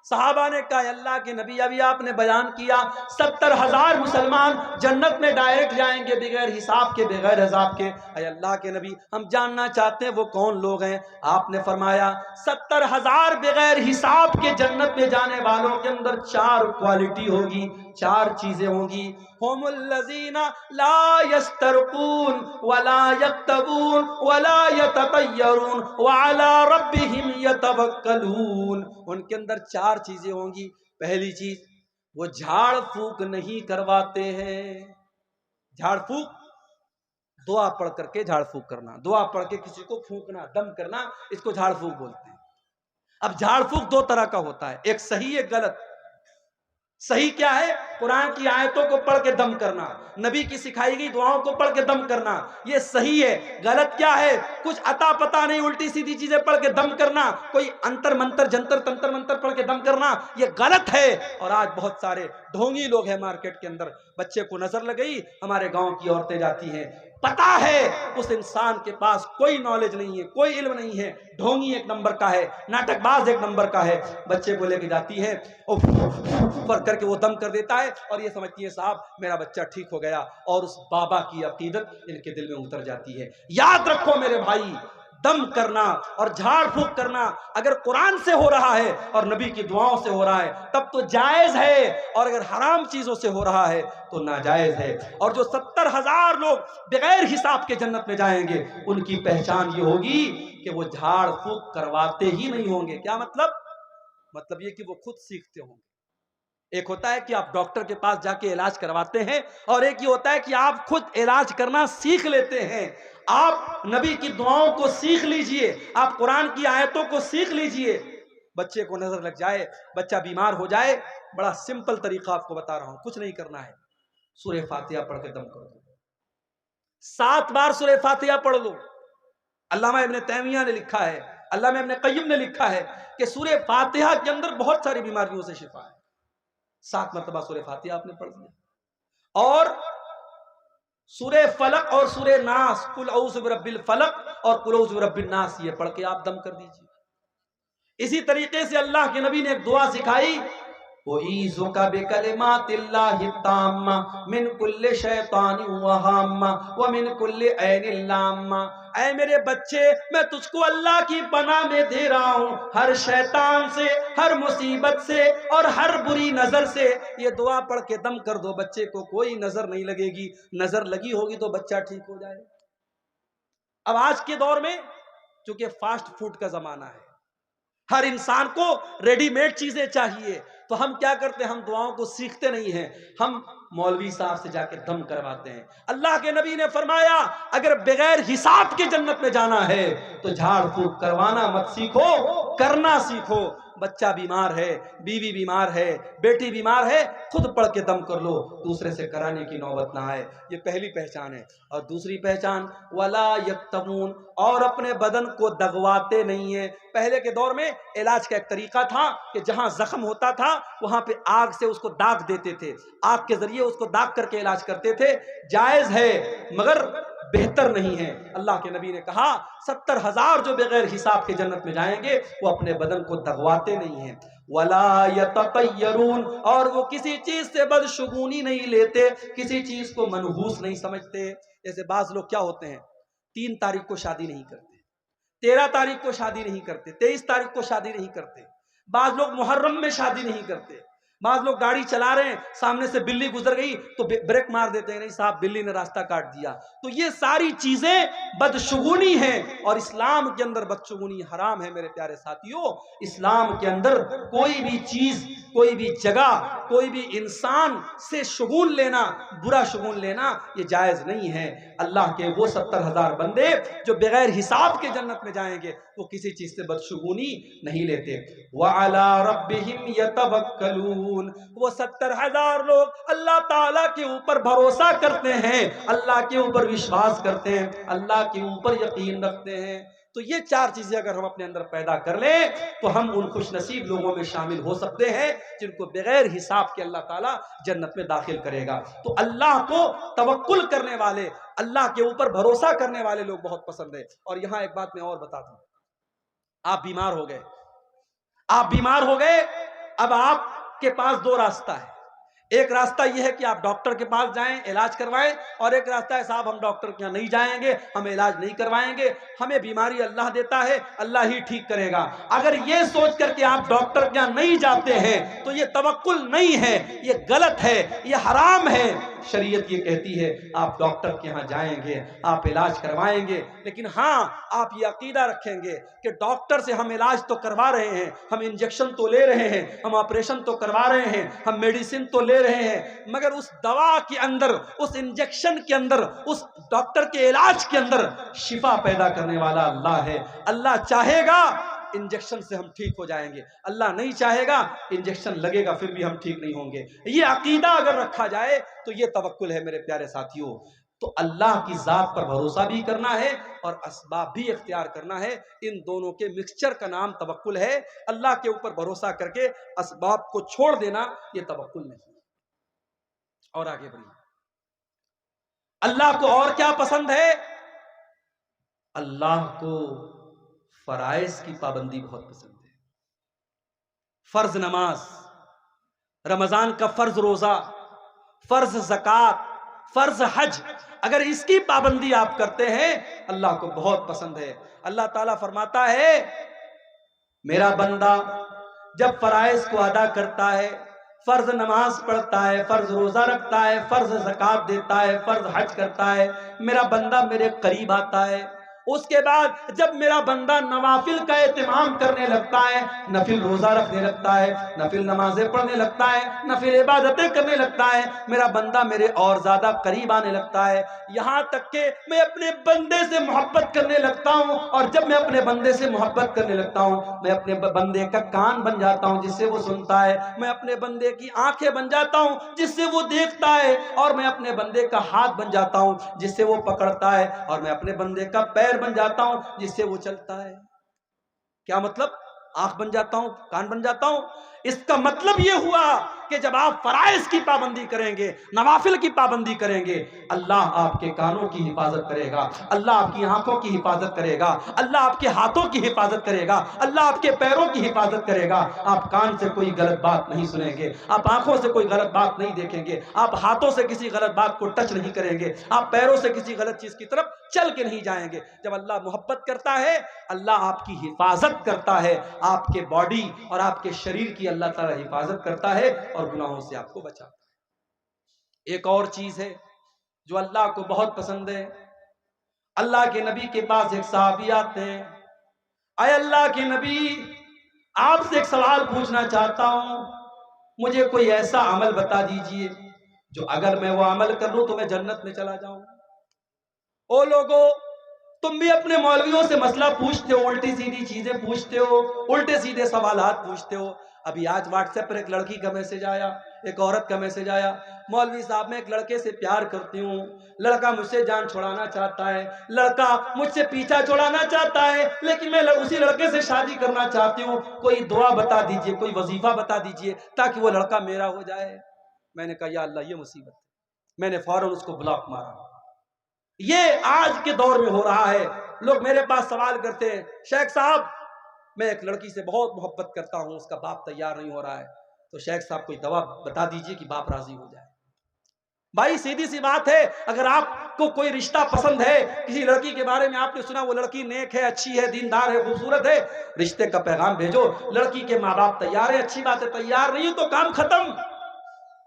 صحابہ نے کہا اللہ کے نبی ابھی آپ نے بیان کیا 70,000 مسلمان جنت میں ڈائریکٹ جائیں گے بغیر حساب کے، بغیر عذاب کے۔ اے اللہ کے نبی ہم جاننا چاہتے ہیں وہ کون لوگ ہیں؟ آپ نے فرمایا 70,000 بغیر حساب کے جنت میں جانے والوں کے اندر 4 کوالٹی ہوگی، 4 چیزیں ہوں گی۔ هم الذین لا یسترقون ولا یکتبون ولا یتطیرون وعلی ربہم یتوکلون۔ ان کے اندر 4 چیزیں ہوں گی۔ پہلی چیز، وہ جھاڑ پھونک نہیں کرواتے ہیں۔ جھاڑ پھونک، دعا پڑھ کر کے جھاڑ پھونک کرنا، دعا پڑھ کے کسی کو پھونکنا، دم کرنا، اس کو جھاڑ پھونک بولتے ہیں۔ اب جھاڑ پھونک 2 طرح کا ہوتا ہے، ایک صحیح ایک غلط۔ صحیح کیا ہے؟ قرآن کی آیتوں کو پڑھ کے دم کرنا، نبی کی سکھائی گئی دعاؤں کو پڑھ کے دم کرنا، یہ صحیح ہے۔ غلط کیا ہے؟ کچھ عطا پتہ نہیں الٹی سیدھی چیزیں پڑھ کے دم کرنا، کوئی انتر منتر جنتر تنتر منتر پڑھ کے دم کرنا، یہ غلط ہے۔ اور آج بہت سارے ڈھونگی لوگ ہیں مارکیٹ کے اندر، بچے کو نظر لگ گئی، ہمارے گاؤں کی عورتیں جاتی ہیں، پتا ہے اس انسان کے پاس کوئی نالج نہیں ہے، کوئی علم نہیں ہے، ڈھونگی ایک نمبر کا ہے، ناٹک باز ایک نمبر کا ہے، بچے کو لے کے جاتی ہے اور کر کے وہ دم کر دیتا ہے، اور یہ سمجھتی ہے صاحب میرا بچہ ٹھیک ہو گیا، اور اس بابا کی عقیدت ان کے دل میں اتر جاتی ہے۔ یاد رکھو میرے بھائی، دم کرنا اور جھاڑ پھونک کرنا اگر قرآن سے ہو رہا ہے اور نبی کی دعاؤں سے ہو رہا ہے تب تو جائز ہے، اور اگر حرام چیزوں سے ہو رہا ہے تو ناجائز ہے۔ اور جو 70,000 لوگ بغیر حساب کے جنت میں جائیں گے ان کی پہچان یہ ہوگی کہ وہ جھاڑ پھونک کرواتے ہی نہیں ہوں گے۔ کیا مطلب یہ کہ وہ خود سیکھتے ہوں گے۔ ایک ہوتا ہے کہ آپ ڈاکٹر کے پاس جا کے علاج کرواتے ہیں، اور ایک یہ ہوتا ہے کہ آپ خود علاج کرنا سیکھ لیتے ہیں۔ آپ نبی کی دعاؤں کو سیکھ لیجئے، آپ قرآن کی آیتوں کو سیکھ لیجئے۔ بچے کو نظر لگ جائے، بچہ بیمار ہو جائے، بڑا سمپل طریقہ آپ کو بتا رہا ہوں، کچھ نہیں کرنا ہے، سورہ فاتحہ پڑھ کے دم کر دو، 7 بار سورہ فاتحہ پڑھ لو۔ علامہ ابن تیمیہ نے لکھا ہے، علامہ ابن قیم نے لکھا ہے کہ سورہ فاتحہ کے اندر بہت ساری بیماریوں سے شفا ہے۔ 7 مرتبہ سورہ فاتحہ آپ نے پڑھ دیا، اور سورہ فلق اور سورہ ناس، قل اعوذ برب الفلق اور قل اعوذ برب الناس، یہ پڑھ کے آپ دم کر دیجیے۔ اسی طریقے سے اللہ کے نبی نے ایک دعا سکھائی، اعیذک بکلمات اللہ التامہ من کل شیطان وہامہ ومن کل عین لامہ۔ اے میرے بچے، میں تجھ کو اللہ کی پناہ میں دے رہا ہوں ہر شیطان سے، ہر مصیبت سے اور ہر بری نظر سے۔ یہ دعا پڑھ کے دم کر دو، بچے کو کوئی نظر نہیں لگے گی، نظر لگی ہوگی تو بچہ ٹھیک ہو جائے۔ اب آج کے دور میں چونکہ فاسٹ فوڈ کا زمانہ ہے، ہر انسان کو ریڈی میڈ چیزیں چاہیے، تو ہم کیا کرتے ہیں؟ ہم دعاؤں کو سیکھتے نہیں ہیں، ہم مولوی صاحب سے جا کے دم کرواتے ہیں۔ اللہ کے نبی نے فرمایا اگر بغیر حساب کے جنت میں جانا ہے تو جھاڑ پھونک کروانا مت سیکھو، کرنا سیکھو۔ بچہ بیمار ہے، بیوی بیمار ہے، بیٹی بیمار ہے، خود پڑھ کے دم کر لو، دوسرے سے کرانے کی نوبت نہ آئے۔ یہ پہلی پہچان ہے۔ اور دوسری پہچان، ولا یکتمون، اور اپنے بدن کو دغواتے نہیں ہیں۔ پہلے کے دور میں علاج کا ایک طریقہ تھا کہ جہاں زخم ہوتا تھا وہاں پہ آگ سے اس کو داغ دیتے تھے، آگ کے ذریعے اس کو داغ کر کے علاج کرتے تھے۔ جائز ہے مگر بہتر نہیں ہے۔ اللہ کے نبی نے کہا 70,000 جو بغیر حساب کے جنت میں جائیں گے وہ اپنے بدن کو دغواتے نہیں ہیں۔ وَلَا يَتَطَيَّرُونَ، اور وہ کسی چیز سے بدشگونی نہیں لیتے، کسی چیز کو منحوس نہیں سمجھتے۔ جیسے بعض لوگ کیا ہوتے ہیں، 3 تاریخ کو شادی نہیں کرتے، 13 تاریخ کو شادی نہیں کرتے، 23 تاریخ کو شادی نہیں کرتے، بعض لوگ محرم میں شادی نہیں کرتے، بعض لوگ گاڑی چلا رہے ہیں سامنے سے بلی گزر گئی تو بریک مار دیتے ہیں، نہیں صاحب بلی نے راستہ کاٹ دیا۔ تو یہ ساری چیزیں بدشگونی ہیں، اور اسلام کے اندر بدشگونی حرام ہے میرے پیارے ساتھیوں۔ اسلام کے اندر کوئی بھی چیز، کوئی بھی جگہ، کوئی بھی انسان سے شگون لینا، برا شگون لینا یہ جائز نہیں ہے۔ اللہ کے وہ 70,000 بندے جو بغیر حساب کے جنت میں جائیں گے وہ کسی چیز سے بدشگونی نہیں لیتے۔ وَعَلَىٰ رَبِّهِمْ يَتَوَكَّلُونَ، وہ 70,000 لوگ اللہ تعالیٰ کے اوپر بھروسہ کرتے ہیں، اللہ کے اوپر وشواس کرتے ہیں، اللہ کے اوپر یقین رکھتے ہیں۔ تو یہ 4 چیزیں اگر ہم اپنے اندر پیدا کر لیں تو ہم ان خوش نصیب لوگوں میں شامل ہو سکتے ہیں جن کو بغیر حساب کے اللہ تعالیٰ جنت میں داخل کرے گا۔ تو اللہ کو توکل کرنے والے، اللہ کے اوپر بھروسہ کرنے والے لوگ بہت پسند ہے۔ اور یہاں ایک بات میں اور بتاتا ہوں، آپ بیمار ہو گئے، اب آپ کے پاس 2 راستہ ہے۔ ایک راستہ یہ ہے کہ آپ ڈاکٹر کے پاس جائیں، علاج کروائیں، اور ایک راستہ ہے صاحب ہم ڈاکٹر کے یہاں نہیں جائیں گے، ہم علاج نہیں کروائیں گے، ہمیں بیماری اللہ دیتا ہے، اللہ ہی ٹھیک کرے گا۔ اگر یہ سوچ کر کے آپ ڈاکٹر کے یہاں نہیں جاتے ہیں تو یہ توکل نہیں ہے، یہ غلط ہے، یہ حرام ہے۔ شریعت یہ کہتی ہے آپ ڈاکٹر کے یہاں جائیں گے، آپ علاج کروائیں گے، لیکن ہاں آپ یہ عقیدہ رکھیں گے کہ ڈاکٹر سے ہم علاج تو کروا رہے ہیں، ہم انجیکشن تو لے رہے ہیں، ہم آپریشن تو کروا رہے ہیں، ہم میڈیسن تو لے رہے ہیں، مگر اس دوا کے اندر، اس انجیکشن کے اندر، اس ڈاکٹر کے علاج کے اندر شفا پیدا کرنے والا اللہ ہے۔ اللہ چاہے گا انجیکشن سے ہم ٹھیک ہو جائیں گے، اللہ نہیں چاہے گا انجیکشن لگے گا پھر بھی ہم ٹھیک نہیں ہوں گے۔ یہ عقیدہ اگر رکھا جائے تو یہ توکل ہے میرے پیارے ساتھیوں۔ تو اللہ کی ذات پر بھروسہ بھی کرنا ہے اور اسباب بھی اختیار کرنا ہے، ان دونوں کے مکسچر کا نام توکل ہے۔ اللہ کے اوپر بھروسہ کر کے اسباب کو چھوڑ دینا یہ توکل نہیں۔ اور آگے بڑھیے، اللہ کو اور کیا پسند ہے؟ اللہ کو فرائض کی پابندی بہت پسند ہے۔ فرض نماز، رمضان کا فرض روزہ، فرض زکوٰۃ، فرض حج، اگر اس کی پابندی آپ کرتے ہیں اللہ کو بہت پسند ہے۔ اللہ تعالیٰ فرماتا ہے میرا بندہ جب فرائض کو ادا کرتا ہے، فرض نماز پڑھتا ہے، فرض روزہ رکھتا ہے، فرض زکوٰۃ دیتا ہے، فرض حج کرتا ہے، میرا بندہ میرے قریب آتا ہے۔ اس کے بعد جب میرا بندہ نوافل کا اہتمام کرنے لگتا ہے، نفل روزہ رکھنے لگتا ہے، نفل نمازیں پڑھنے لگتا ہے، نفل عبادتیں کرنے لگتا ہے، میرا بندہ میرے اور زیادہ قریب آنے لگتا ہے، یہاں تک کہ میں اپنے بندے سے محبت کرنے لگتا ہوں، اور جب میں اپنے بندے سے محبت کرنے لگتا ہوں میں اپنے بندے کا کان بن جاتا ہوں جس سے وہ سنتا ہے، میں اپنے بندے کی آنکھیں بن جاتا ہوں جس سے وہ دیکھتا ہے، اور میں اپنے بندے کا ہاتھ بن جاتا ہوں جس سے وہ پکڑتا ہے، اور میں اپنے بندے کا پیر بن جاتا ہوں جس سے وہ چلتا ہے۔ کیا مطلب؟ آنکھ بن جاتا ہوں، کان بن جاتا ہوں۔ اس کا مطلب یہ ہوا کہ جب آپ فرائض کی پابندی کریں گے، نوافل کی پابندی کریں گے، اللہ آپ کے کانوں کی حفاظت کرے گا، اللہ آپ کی آنکھوں کی حفاظت کرے گا، اللہ آپ کے ہاتھوں کی حفاظت کرے گا، اللہ آپ کے پیروں کی حفاظت کرے گا۔ آپ کان سے کوئی غلط بات نہیں سنیں گے، آپ آنکھوں سے کوئی غلط بات نہیں دیکھیں گے، آپ ہاتھوں سے کسی غلط بات کو ٹچ نہیں کریں گے، آپ پیروں سے کسی غلط چیز کی طرف چل کے نہیں جائیں گے۔ جب اللہ محبت کرتا ہے اللہ آپ کی حفاظت کرتا ہے، آپ کے باڈی اور آپ کے شریر کی اللہ تعالی حفاظت کرتا ہے اور گناہوں سے آپ کو بچاتا ہے۔ ایک اور چیز ہے جو اللہ کو بہت پسند ہے، اللہ کے نبی کے پاس ایک صحابی آتے ہیں، اے اللہ کے نبی آپ سے ایک سوال پوچھنا چاہتا ہوں، مجھے کوئی ایسا عمل بتا دیجئے جو اگر میں وہ عمل کر لوں تو میں جنت میں چلا جاؤں۔ او لوگو، تم بھی اپنے مولویوں سے مسئلہ پوچھتے ہو، الٹی سیدھی چیزیں پوچھتے ہو، الٹے سیدھے سوالات پوچھتے ہو۔ ابھی آج واٹس ایپ پر ایک لڑکی کا میسج آیا، ایک عورت کا میسج آیا، مولوی صاحب میں ایک لڑکے سے پیار کرتی ہوں، لڑکا مجھ سے جان چھڑانا چاہتا ہے، لڑکا مجھ سے پیچھا چھڑانا چاہتا ہے، لیکن میں اسی لڑکے سے شادی کرنا چاہتی ہوں، کوئی دعا بتا دیجئے، کوئی وظیفہ بتا دیجئے تاکہ وہ لڑکا میرا ہو جائے۔ میں نے کہا یا اللہ یہ مصیبت ہے، میں نے فوراً اس کو بلاک مارا۔ یہ آج کے دور میں ہو رہا ہے، لوگ میرے پاس سوال کرتے ہیں شیخ صاحب میں ایک لڑکی سے بہت محبت کرتا ہوں، اس کا باپ تیار نہیں ہو رہا ہے، تو شیخ صاحب کوئی دوا بتا دیجئے کہ باپ راضی ہو جائے۔ بھائی سیدھی سی بات ہے، اگر آپ کو کوئی رشتہ پسند ہے، کسی لڑکی کے بارے میں آپ نے سنا وہ لڑکی نیک ہے، اچھی ہے، دیندار ہے، خوبصورت ہے، رشتے کا پیغام بھیجو۔ لڑکی کے ماں باپ تیار ہے، اچھی بات ہے، تیار نہیں تو کام ختم۔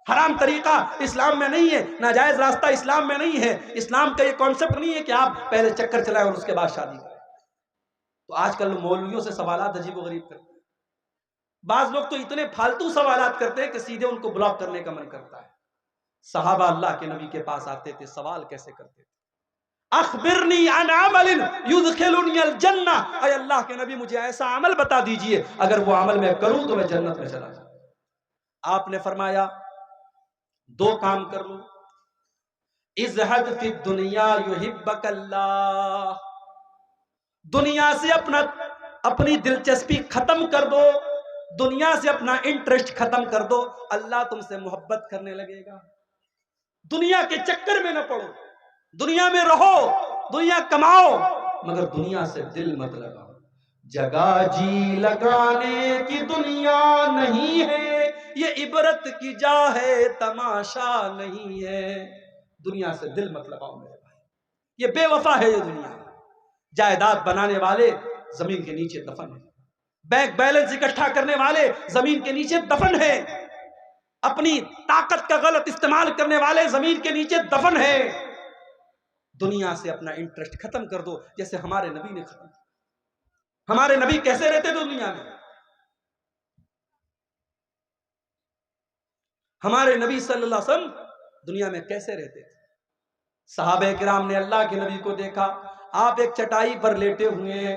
حرام طریقہ اسلام میں نہیں ہے، ناجائز راستہ اسلام میں نہیں ہے، اسلام کا یہ کانسیپٹ نہیں ہے کہ آپ پہلے چکر چلائیں اور اس کے بعد شادی کریں۔ تو آج کل مولویوں سے سوالات عجیب و غریب کرتے ہیں، بعض لوگ تو اتنے فالتو سوالات کرتے ہیں کہ سیدھے ان کو بلاک کرنے کا من کرتا ہے۔ صحابہ اللہ کے نبی کے پاس آتے تھے، سوال کیسے کرتے تھے؟ اخبرنی عن عمل یدخلنی الجنہ، اے اللہ کے نبی مجھے ایسا عمل بتا دیجئے اگر وہ عمل میں کروں تو میں جنت میں چلا جاؤں۔ آپ نے فرمایا دو کام کر لو، ازہد فی الدنیا یحبک اللہ، دنیا سے اپنی دلچسپی ختم کر دو، دنیا سے اپنا انٹرسٹ ختم کر دو، اللہ تم سے محبت کرنے لگے گا۔ دنیا کے چکر میں نہ پڑو، دنیا میں رہو، دنیا کماؤ، مگر دنیا سے دل مت لگاؤ۔ جگہ جی لگانے کی دنیا نہیں ہے، یہ عبرت کی جا ہے، تماشا نہیں ہے۔ دنیا سے دل مت لگاؤ میرے بھائی، یہ بے وفا ہے یہ دنیا۔ جائیداد بنانے والے زمین کے نیچے دفن ہیں، بینک بیلنس اکٹھا کرنے والے زمین کے نیچے دفن ہیں، اپنی طاقت کا غلط استعمال کرنے والے زمین کے نیچے دفن ہیں۔ دنیا سے اپنا انٹرسٹ ختم کر دو، جیسے ہمارے نبی نے ختم کیا۔ ہمارے نبی کیسے رہتے تھے دنیا میں؟ ہمارے نبی صلی اللہ علیہ وسلم دنیا میں کیسے رہتے تھے؟ صحابہ کرام نے اللہ کے نبی کو دیکھا، آپ ایک چٹائی پر لیٹے ہوئے ہیں،